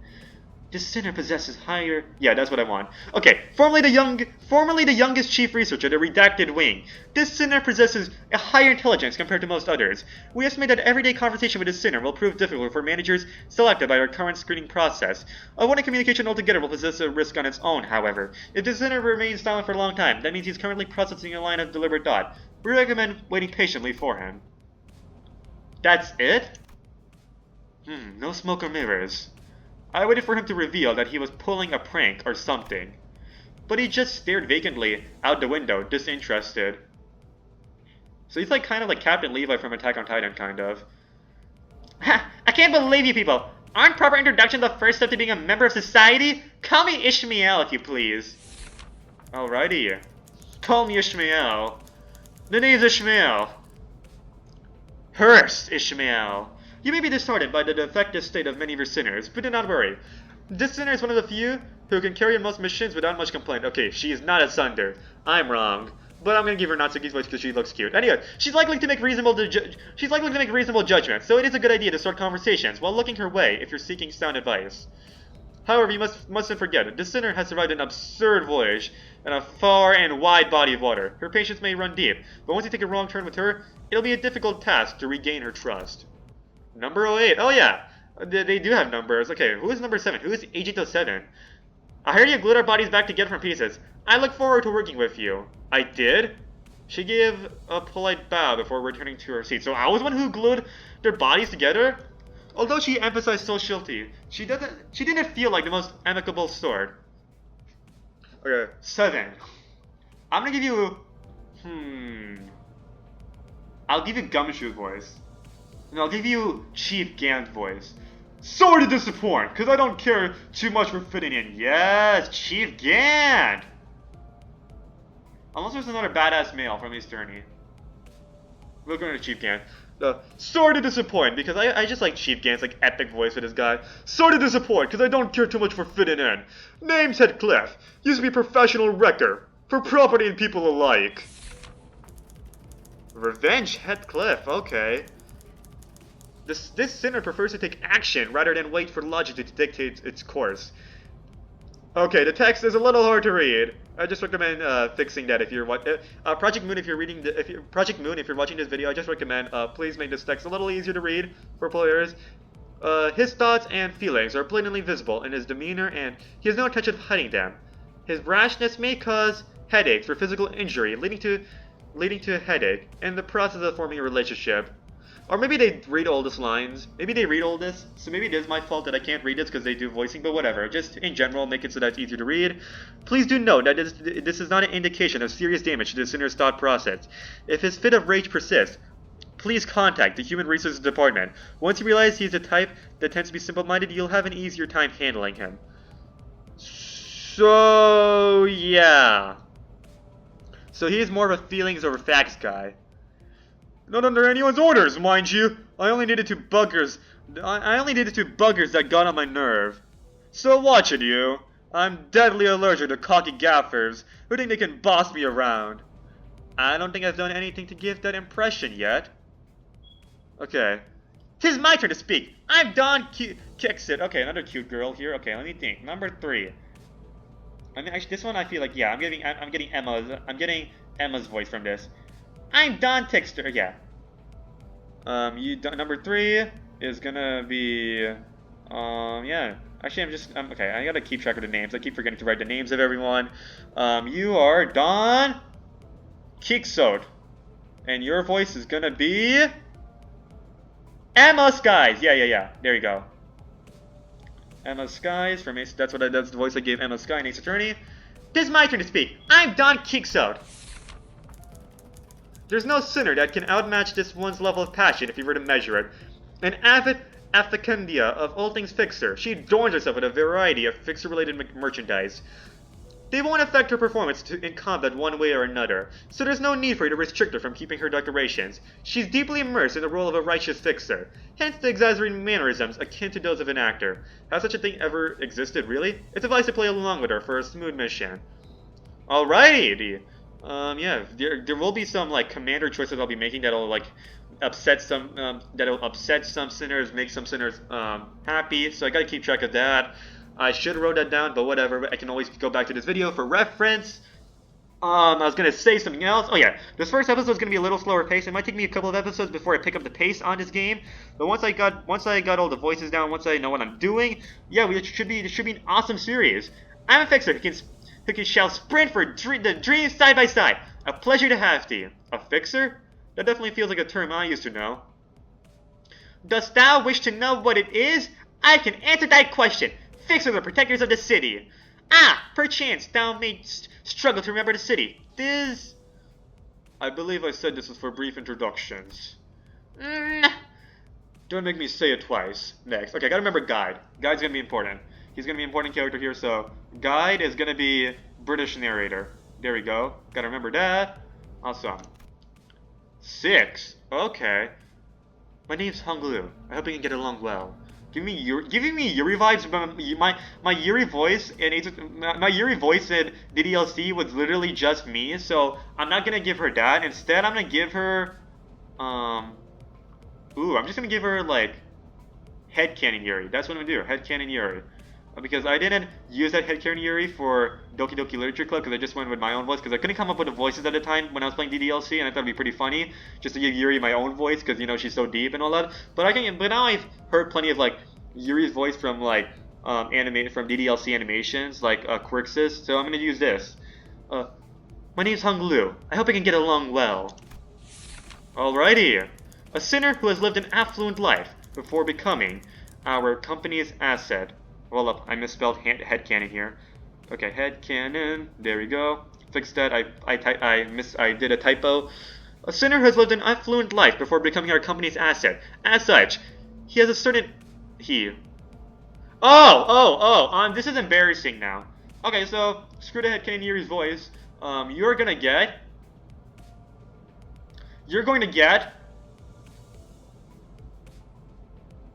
This sinner possesses higher... Yeah, that's what I want. Okay, formerly the youngest chief researcher, the Redacted Wing. This sinner possesses a higher intelligence compared to most others. We estimate that everyday conversation with this sinner will prove difficult for managers selected by our current screening process. Avoiding communication altogether will possess a risk on its own, however. If this sinner remains silent for a long time, that means he's currently processing a line of deliberate thought. We recommend waiting patiently for him. That's it? No smoke or mirrors. I waited for him to reveal that he was pulling a prank or something. But he just stared vacantly out the window, disinterested. So he's like kind of like Captain Levi from Attack on Titan, kind of. Ha! I can't believe you people! Aren't proper introduction the first step to being a member of society? Call me Ishmael, if you please. Alrighty. Call me Ishmael. The name's Ishmael. Hurst Ishmael. You may be disheartened by the defective state of many of your sinners, but do not worry. This sinner is one of the few who can carry most missions without much complaint. Okay, she is not a Sunder. I'm wrong. But I'm gonna give her Natsuki's voice because she looks cute. Anyway, she's likely to make reasonable judgments, so it is a good idea to start conversations while looking her way if you're seeking sound advice. However, you mustn't forget, this sinner has survived an absurd voyage in a far and wide body of water. Her patience may run deep, but once you take a wrong turn with her, it'll be a difficult task to regain her trust. Number 08. Oh yeah, they do have numbers. Okay, who is number 7? Who is Agent 07? I heard you glued our bodies back together from pieces. I look forward to working with you. I did? She gave a polite bow before returning to her seat. So I was one who glued their bodies together? Although she emphasized sociality, she didn't feel like the most amicable sort. Okay, 7. I'm gonna give you... I'll give you Gumshoe's voice. And I'll give you Chief Gant's voice. Sorry to disappoint, because I don't care too much for fitting in. Yes, Chief Gant! Unless there's another badass male from East Journey. We're going to Chief Gant. Sorry to disappoint, because I just like Chief Gant's like epic voice with this guy. Sorry to disappoint, because I don't care too much for fitting in. Name's Heathcliff. Used to be a professional wrecker. For property and people alike. Revenge Heathcliff, okay. This sinner prefers to take action rather than wait for logic to dictate its course. Okay, the text is a little hard to read. I just recommend fixing that if you're Project Moon. If you're watching this video, I just recommend please make this text a little easier to read for players. His thoughts and feelings are blatantly visible in his demeanor, and he has no intention of hiding them. His rashness may cause headaches or physical injury, leading to a headache in the process of forming a relationship. Or maybe they read all these lines. Maybe they read all this. So maybe it is my fault that I can't read this because they do voicing, but whatever. Just in general, make it so that it's easier to read. Please do note that this is not an indication of serious damage to the sinner's thought process. If his fit of rage persists, please contact the Human Resources Department. Once you realize he's the type that tends to be simple-minded, you'll have an easier time handling him. So, yeah. So he's more of a feelings over facts guy. Not under anyone's orders, mind you. I only needed two buggers that got on my nerve. So watch it, you. I'm deadly allergic to cocky gaffers who think they can boss me around. I don't think I've done anything to give that impression yet. Okay. 'Tis my turn to speak. I'm Don Kixit. Okay, another cute girl here. Okay, let me think. Number 3. I mean, actually, this one I feel like, yeah, I'm getting Emma's voice from this. I'm Don Tixter, yeah. Number 3 is gonna be, yeah. Actually, okay, I gotta keep track of the names. I keep forgetting to write the names of everyone. You are Don Kicksode. And your voice is gonna be Emma Skies. Yeah. There you go. Emma Skies from Ace. That's the voice I gave Emma Sky in Ace Attorney. This is my turn to speak. I'm Don Kicksode. There's no sinner that can outmatch this one's level of passion if you were to measure it. An avid aficionada of all things Fixer, she adorns herself with a variety of Fixer-related merchandise. They won't affect her performance in combat one way or another, so there's no need for you to restrict her from keeping her decorations. She's deeply immersed in the role of a righteous fixer, hence the exaggerated mannerisms akin to those of an actor. Has such a thing ever existed, really? It's advised to play along with her for a smooth mission. Alrighty! Yeah, there will be some, like, commander choices I'll be making that'll, like, upset some sinners, make some sinners, happy, so I gotta keep track of that. I should have wrote that down, but whatever. I can always go back to this video for reference. I was gonna say something else. Oh yeah, this first episode is gonna be a little slower pace. It might take me a couple of episodes before I pick up the pace on this game. But once I got all the voices down, once I know what I'm doing, yeah, it should be an awesome series. I'm a fixer who shall sprint for the dreams side by side. A pleasure to have thee. A fixer? That definitely feels like a term I used to know. Dost thou wish to know what it is? I can answer that question. Fixers are protectors of the city. Ah, perchance thou mayst struggle to remember the city. This... I believe I said this was for brief introductions. Don't make me say it twice. Next. Okay, gotta remember Guide. Guide's gonna be important. He's gonna be an important character here, so... Guide is gonna be British narrator. There we go. Gotta remember that. Awesome. 6. Okay. My name's Hong Lu. I hope we can get along well. Giving me Yuri vibes. My Yuri voice in DDLC was literally just me, so I'm not gonna give her that. Instead, I'm gonna give her I'm just gonna give her like headcanon Yuri. That's what I'm gonna do. Headcanon Yuri. Because I didn't use that headcanon Yuri for Doki Doki Literature Club because I just went with my own voice because I couldn't come up with the voices at the time when I was playing DDLC, and I thought it'd be pretty funny just to give Yuri my own voice because, you know, she's so deep and all that. But now I've heard plenty of like Yuri's voice from like from DDLC animations like Quirxus, so I'm gonna use this. My name's Hong Lu. I hope I can get along well. Alrighty. A sinner who has lived an affluent life before becoming our company's asset. Hold up, I misspelled headcanon here. Okay, headcanon. There we go. Fix that. I did a typo. A sinner has lived an affluent life before becoming our company's asset. As such, he has a certain... this is embarrassing now. Okay, so, screw the headcanon Yuri's voice. You're going to get...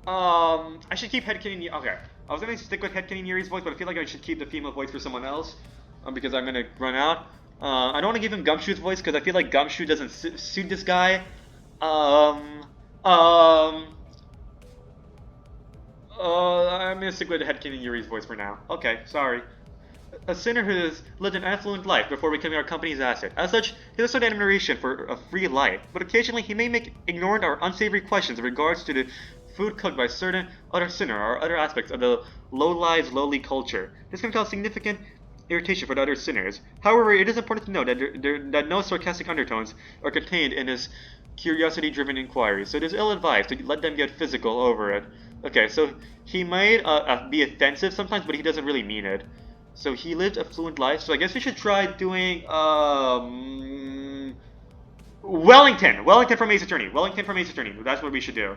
I should keep headcanon... Okay. I was going to stick with headcanon Yuri's voice, but I feel like I should keep the female voice for someone else. Because I'm going to run out. I don't want to give him Gumshoe's voice, because I feel like Gumshoe doesn't suit this guy. I'm going to stick with headcanon Yuri's voice for now. Okay, sorry. A sinner who has lived an affluent life before becoming our company's asset. As such, he has a certain admiration for a free life, but occasionally he may make ignorant or unsavory questions in regards to the food cooked by certain other sinner or other aspects of the low-lives, lowly culture. This can cause significant irritation for the other sinners. However, it is important to note that no sarcastic undertones are contained in his curiosity-driven inquiries, so it is ill-advised to let them get physical over it. Okay, so he might be offensive sometimes, but he doesn't really mean it. So he lived a fluent life, so I guess we should try doing, Wellington from Ace Attorney. That's what we should do.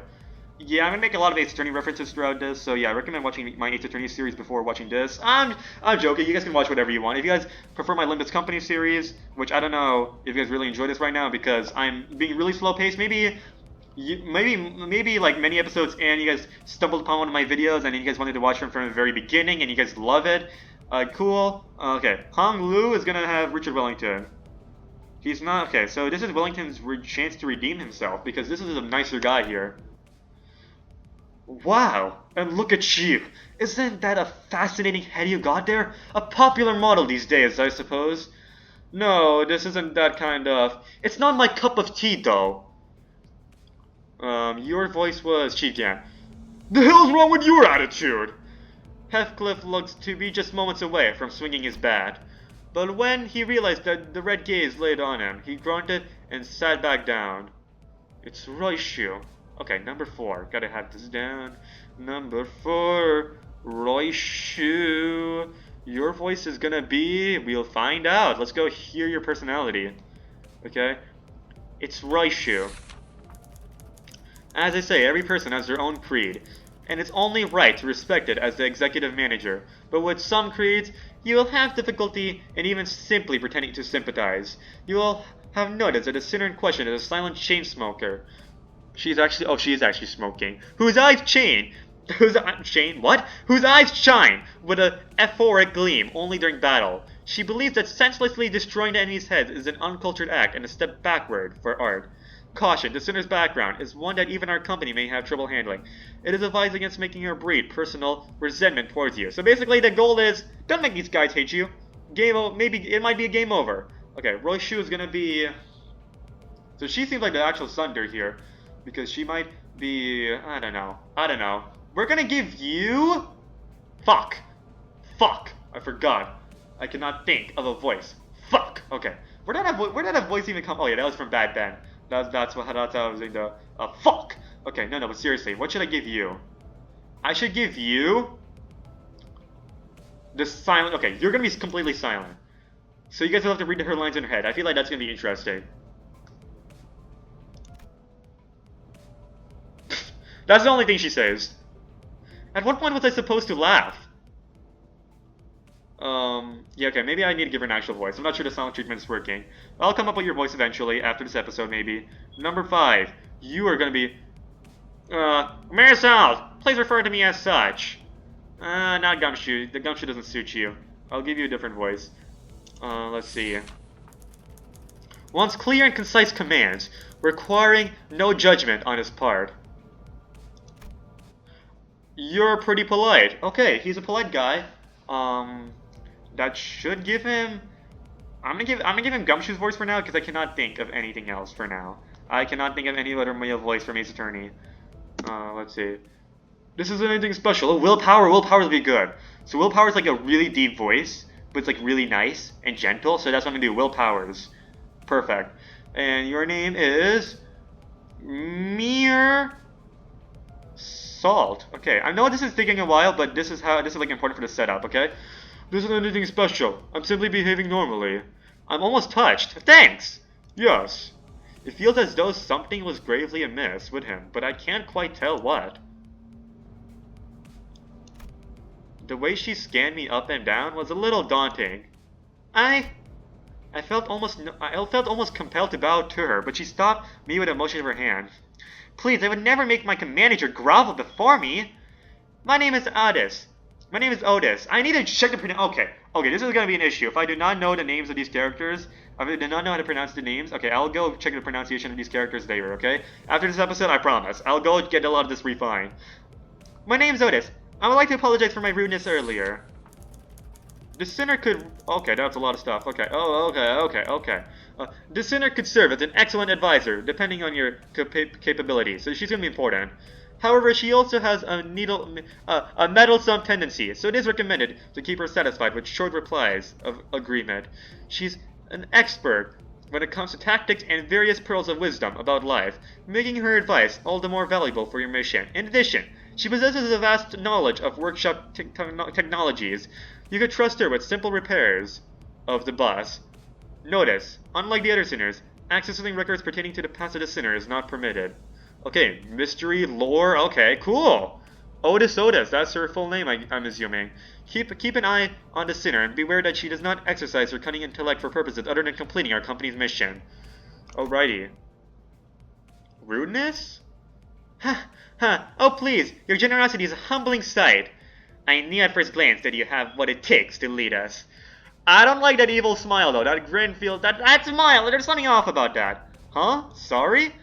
Yeah, I'm gonna make a lot of Ace Attorney references throughout this, so yeah, I recommend watching my Ace Attorney series before watching this. I'm joking, you guys can watch whatever you want. If you guys prefer my Limbus Company series, which I don't know if you guys really enjoy this right now because I'm being really slow-paced, maybe like many episodes and you guys stumbled upon one of my videos and you guys wanted to watch them from the very beginning and you guys love it. Cool. Okay, Hong Lu is gonna have Richard Wellington. He's not... Okay, so this is Wellington's chance to redeem himself because this is a nicer guy here. Wow, and look at you. Isn't that a fascinating head you got there? A popular model these days, I suppose. No, this isn't that kind of... It's not my cup of tea, though. Your voice was Chikan. The hell's wrong with your attitude? Heathcliff looked to be just moments away from swinging his bat. But when he realized that the red gaze laid on him, he grunted and sat back down. It's Roishu. Okay, number 4. Gotta have this down. Number 4. Roishu. Your voice is gonna be... We'll find out. Let's go hear your personality. Okay? It's Roishu. As I say, every person has their own creed, and it's only right to respect it as the executive manager. But with some creeds, you will have difficulty in even simply pretending to sympathize. You will have noticed that the sinner in question is a silent chain smoker. She is actually smoking. Whose eyes shine with a euphoric gleam only during battle. She believes that senselessly destroying the enemy's heads is an uncultured act and a step backward for art. Caution, the sinner's background is one that even our company may have trouble handling. It is advised against making her breed personal resentment towards you. So basically the goal is, don't make these guys hate you. Maybe it might be a game over. Okay, Roishu is gonna be... So she seems like the actual Sunder here. Because she might be... I don't know. We're gonna give you... Fuck. I forgot. I cannot think of a voice. Fuck. Okay. Where did that voice even come? Oh yeah, that was from Bad Ben. That's how I was doing the... fuck! Okay, no, but seriously, what should I give you? I should give you... the silent... Okay, you're gonna be completely silent. So you guys will have to read her lines in her head. I feel like that's gonna be interesting. That's the only thing she says. At what point was I supposed to laugh? Yeah, okay, maybe I need to give her an actual voice. I'm not sure the silent treatment is working. I'll come up with your voice eventually, after this episode, maybe. Number 5. You are gonna be... Marisol! Please refer to me as such. Not Gumshoe. The Gumshoe doesn't suit you. I'll give you a different voice. Let's see. Wants clear and concise commands, requiring no judgment on his part. You're pretty polite. Okay, he's a polite guy. That should give him... I'm gonna give him Gumshoe's voice for now, because I cannot think of anything else for now. I cannot think of any other male voice from Ace Attorney. Let's see. This isn't anything special. Oh, Willpower will be good. So Willpower's like a really deep voice, but it's like really nice and gentle, so that's what I'm gonna do. Willpower's. Perfect. And your name is... Mere... Salt. Okay, I know this is taking a while, but this is like important for the setup, okay? This isn't anything special. I'm simply behaving normally. I'm almost touched. Thanks! Yes. It feels as though something was gravely amiss with him, but I can't quite tell what. The way she scanned me up and down was a little daunting. I felt almost compelled to bow to her, but she stopped me with a motion of her hand. Please, I would never make my manager grovel before me. My name is Otis. I need to check the pronunciation. Okay, this is going to be an issue. If I do not know the names of these characters, if I do not know how to pronounce the names, okay, I'll go check the pronunciation of these characters later, okay? After this episode, I promise. I'll go get a lot of this refined. My name's Otis. I would like to apologize for my rudeness earlier. The sinner could... Okay, that's a lot of stuff. Okay. Oh, okay. The sinner could serve as an excellent advisor, depending on your capabilities, so she's going to be important. However, she also has a meddlesome tendency, so it is recommended to keep her satisfied with short replies of agreement. She's an expert when it comes to tactics and various pearls of wisdom about life, making her advice all the more valuable for your mission. In addition, she possesses a vast knowledge of workshop technologies. You could trust her with simple repairs of the bus. Notice, unlike the other sinners, accessing records pertaining to the past of the sinner is not permitted. Okay, mystery, lore, okay, cool. Otis, that's her full name, I'm assuming. Keep an eye on the sinner and beware that she does not exercise her cunning intellect for purposes other than completing our company's mission. Alrighty. Rudeness? Oh please, your generosity is a humbling sight. I knew at first glance that you have what it takes to lead us. I don't like that evil smile though, that grin feels, that smile, there's something off about that. Huh? Sorry?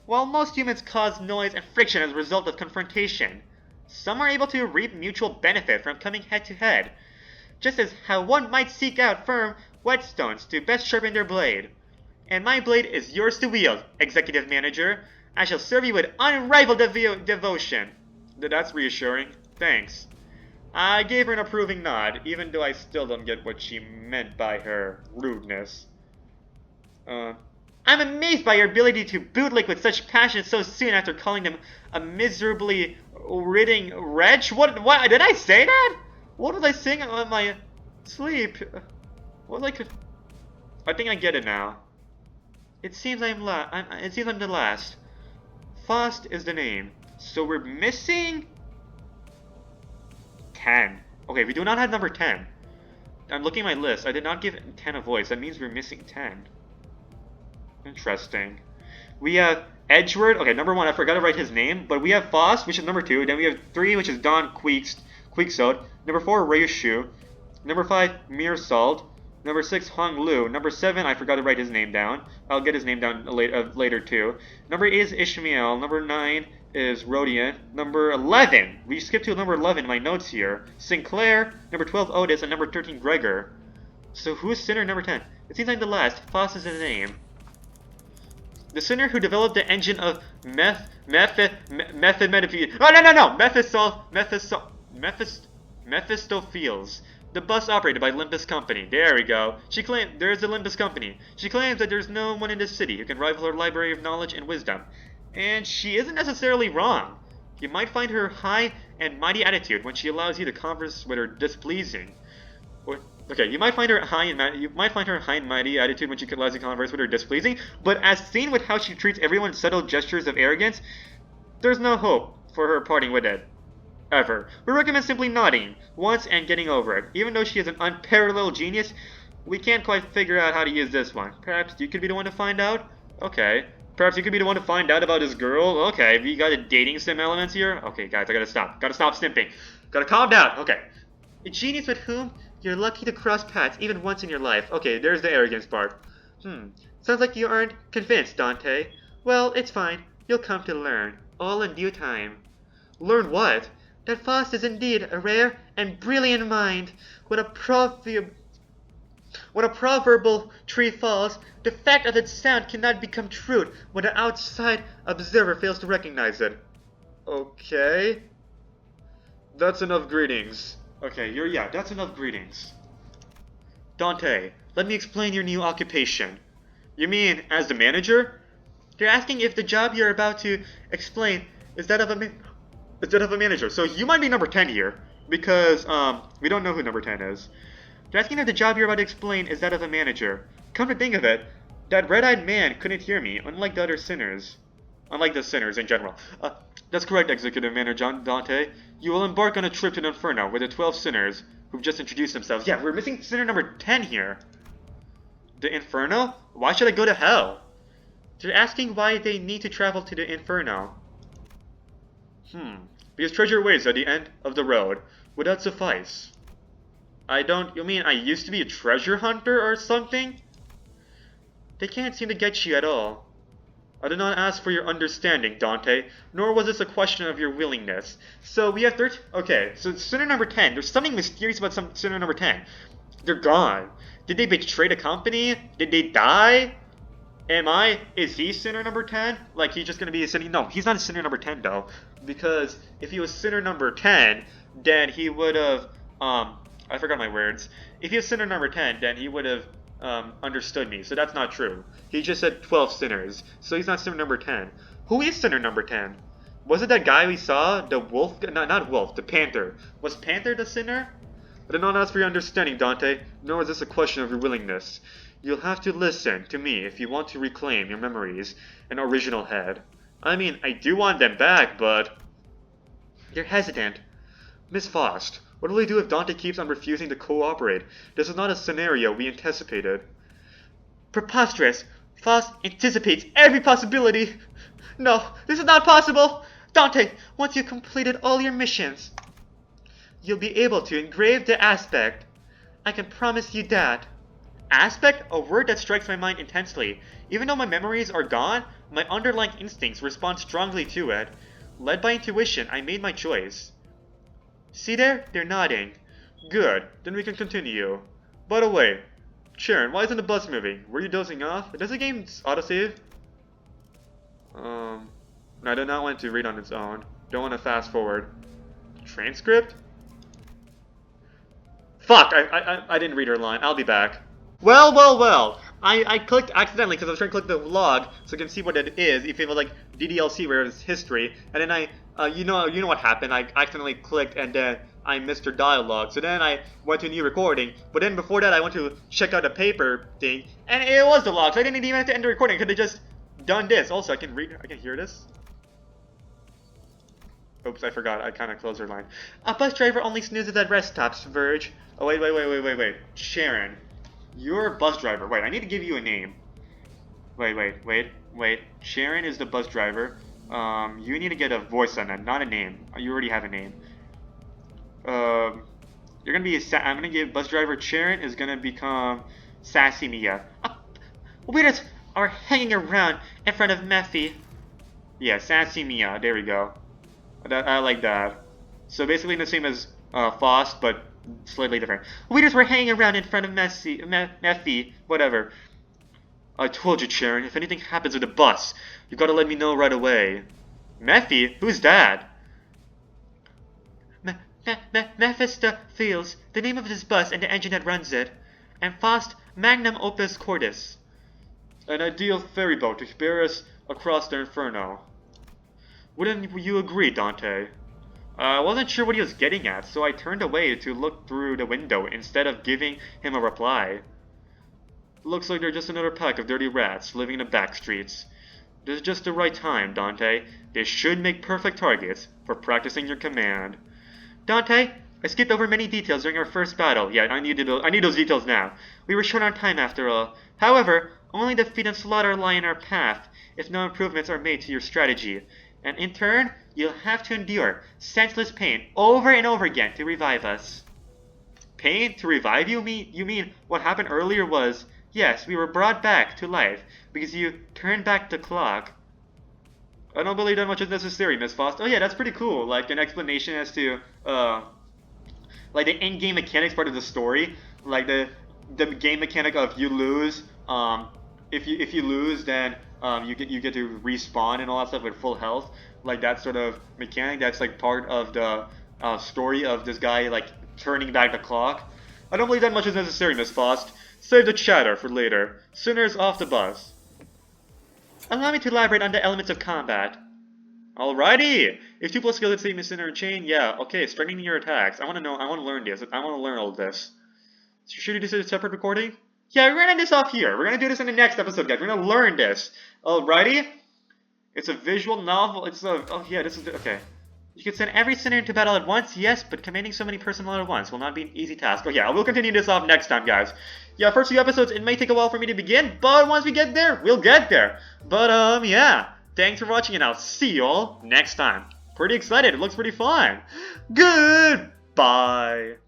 While most humans cause noise and friction as a result of confrontation, some are able to reap mutual benefit from coming head to head, just as how one might seek out firm whetstones to best sharpen their blade. And my blade is yours to wield, Executive Manager. I shall serve you with unrivaled devotion. That's reassuring. Thanks. I gave her an approving nod, even though I still don't get what she meant by her rudeness. I'm amazed by your ability to bootlick with such passion so soon after calling them a miserably ridding wretch. What did I say that? What was I saying on my sleep? What was I think I get it now. It seems I'm the last. Faust is the name. So we're missing 10. Okay, we do not have number 10. I'm looking at my list. I did not give 10 a voice. That means we're missing 10. Interesting. We have Edgeworth. Okay, number 1, I forgot to write his name. But we have Faust, which is number 2. Then we have 3, which is Don Quixote. Number 4, Ryushu. Number 5, Mirsald. Number 6, Hong Lu. Number 7, I forgot to write his name down. I'll get his name down later too. Number 8 is Ishmael. Number 9 is Rodian. Number 11, we skipped to number 11 in my notes here. Sinclair. Number 12, Otis. And number 13, Gregor. So who's sinner number 10? It seems like the last. Faust is his name. The sinner who developed the engine of methamphetamine. Oh, no! Mephistopheles. The bus operated by Limbus Company. There we go. There's the Limbus Company. She claims that there's no one in this city who can rival her library of knowledge and wisdom. And she isn't necessarily wrong. You might find her high and mighty attitude when she allows you to converse with her displeasing. You might find her high and mighty attitude when she allows you to converse with her displeasing, but as seen with how she treats everyone in subtle gestures of arrogance, there's no hope for her parting with it. Ever. We recommend simply nodding once and getting over it. Even though she is an unparalleled genius, we can't quite figure out how to use this one. Perhaps you could be the one to find out? Okay. Perhaps you could be the one to find out about this girl? Okay, we got a dating sim elements here? Okay, guys, I gotta stop. Gotta stop snipping. Gotta calm down. Okay. A genius with whom you're lucky to cross paths even once in your life. Okay, there's the arrogance part. Sounds like you aren't convinced, Dante. Well, it's fine. You'll come to learn. All in due time. Learn what? That Faust is indeed a rare and brilliant mind. When a proverbial tree falls, the fact of its sound cannot become truth when an outside observer fails to recognize it. Okay. That's enough greetings. Okay, that's enough greetings. Dante, let me explain your new occupation. You mean as the manager? They're asking if the job you're about to explain is that of a manager. So you might be number 10 here, because we don't know who number 10 is. They're asking if the job you're about to explain is that of a manager. Come to think of it, that red-eyed man couldn't hear me, unlike the sinners in general. That's correct, Executive Manager Dante. You will embark on a trip to the Inferno with the 12 sinners who've just introduced themselves. Yeah, we're missing sinner number 10 here. The Inferno? Why should I go to hell? They're asking why they need to travel to the Inferno. Because treasure waits at the end of the road. Would that suffice? You mean I used to be a treasure hunter or something? They can't seem to get you at all. I did not ask for your understanding, Dante, nor was this a question of your willingness. So we have okay, so sinner number 10, there's something mysterious about sinner number 10. They're gone. Did they betray the company? Did they die? Is he sinner number 10? Like, he's just gonna be a sinner? No, he's not a sinner number 10, though. Because if he was sinner number 10, then he would have, I forgot my words. If he was sinner number 10, then he would have, understood me. So that's not true. He just said 12 sinners. So he's not sinner number 10. Who is sinner number 10? Was it that guy we saw? The wolf? Not wolf, the panther. Was Panther the sinner? I did not ask for your understanding, Dante, nor is this a question of your willingness. You'll have to listen to me if you want to reclaim your memories and original head. I mean, I do want them back, but... You're hesitant. Miss Faust, what will we do if Dante keeps on refusing to cooperate? This is not a scenario we anticipated. Preposterous! Faust anticipates every possibility! No, this is not possible! Dante, once you've completed all your missions, you'll be able to engrave the aspect. I can promise you that. Aspect, a word that strikes my mind intensely. Even though my memories are gone, my underlying instincts respond strongly to it. Led by intuition, I made my choice. See there? They're nodding. Good, then we can continue. By the way, Sharon, why isn't the bus moving? Were you dozing off? Does the game autosave? No, I do not want to read on its own. Don't want to fast forward. Transcript? Fuck, I didn't read her line. I'll be back. Well. I clicked accidentally because I was trying to click the log so I can see what it is. If it was like DDLC where it's history, and then you know what happened. I accidentally clicked and then I missed her dialogue. So then I went to a new recording. But then before that I went to check out the paper thing, and it was the log. So I didn't even have to end the recording. I could have just done this. Also, I can hear this. Oops, I forgot. I kind of closed her line. A bus driver only snoozes at rest stops, Verge. Oh, wait. Sharon. You're a bus driver. Wait, I need to give you a name. Wait. Sharon is the bus driver. You need to get a voice on that, not a name. You already have a name. You're gonna be I'm gonna give bus driver Sharon is gonna become Sassy Mia. Waiters are hanging around in front of Mephi. Yeah, Sassy Mia. There we go. I like that. So basically the same as Faust, but slightly different. Waiters were hanging around in front of Mephi, whatever. I told you, Sharon, if anything happens with the bus, you gotta let me know right away. Mephi? Who's that? Mephistopheles, the name of this bus and the engine that runs it. And Faust, Magnum Opus Cordis. An ideal ferry boat to bear us across the inferno. Wouldn't you agree, Dante? I wasn't sure what he was getting at, so I turned away to look through the window instead of giving him a reply. Looks like they're just another pack of dirty rats living in the back streets. This is just the right time, Dante. They should make perfect targets for practicing your command. Dante, I skipped over many details during our first battle. Yeah, I need those details now. We were short on time after all. However, only defeat and slaughter lie in our path if no improvements are made to your strategy. And in turn, you'll have to endure senseless pain over and over again to revive us. Pain? To revive you? You mean what happened earlier was, yes, we were brought back to life because you turned back the clock. I don't believe that much is necessary, Miss Faust. Oh yeah, that's pretty cool. Like an explanation as to like the in-game mechanics part of the story. Like the game mechanic of you lose. If you lose, then you get to respawn and all that stuff with full health. Like that sort of mechanic. That's like part of the story of this guy like turning back the clock. I don't believe that much is necessary, Miss Faust. Save the chatter for later. Sinners off the bus. Allow me to elaborate on the elements of combat. Alrighty! If 2 plus skills at saving Sinner and Chain, yeah, okay, strengthening your attacks. I want to learn this. I want to learn all of this. So should we do this as a separate recording? Yeah, we're gonna end this off here. We're gonna do this in the next episode, guys. We're gonna learn this. Alrighty? It's a visual novel. Oh yeah, this is, okay. You can send every sinner into battle at once, yes, but commanding so many personnel at once will not be an easy task. Oh yeah, we'll continue this off next time, guys. Yeah, first few episodes, it may take a while for me to begin, but once we get there, we'll get there. But, yeah. Thanks for watching, and I'll see you all next time. Pretty excited. It looks pretty fun. Goodbye.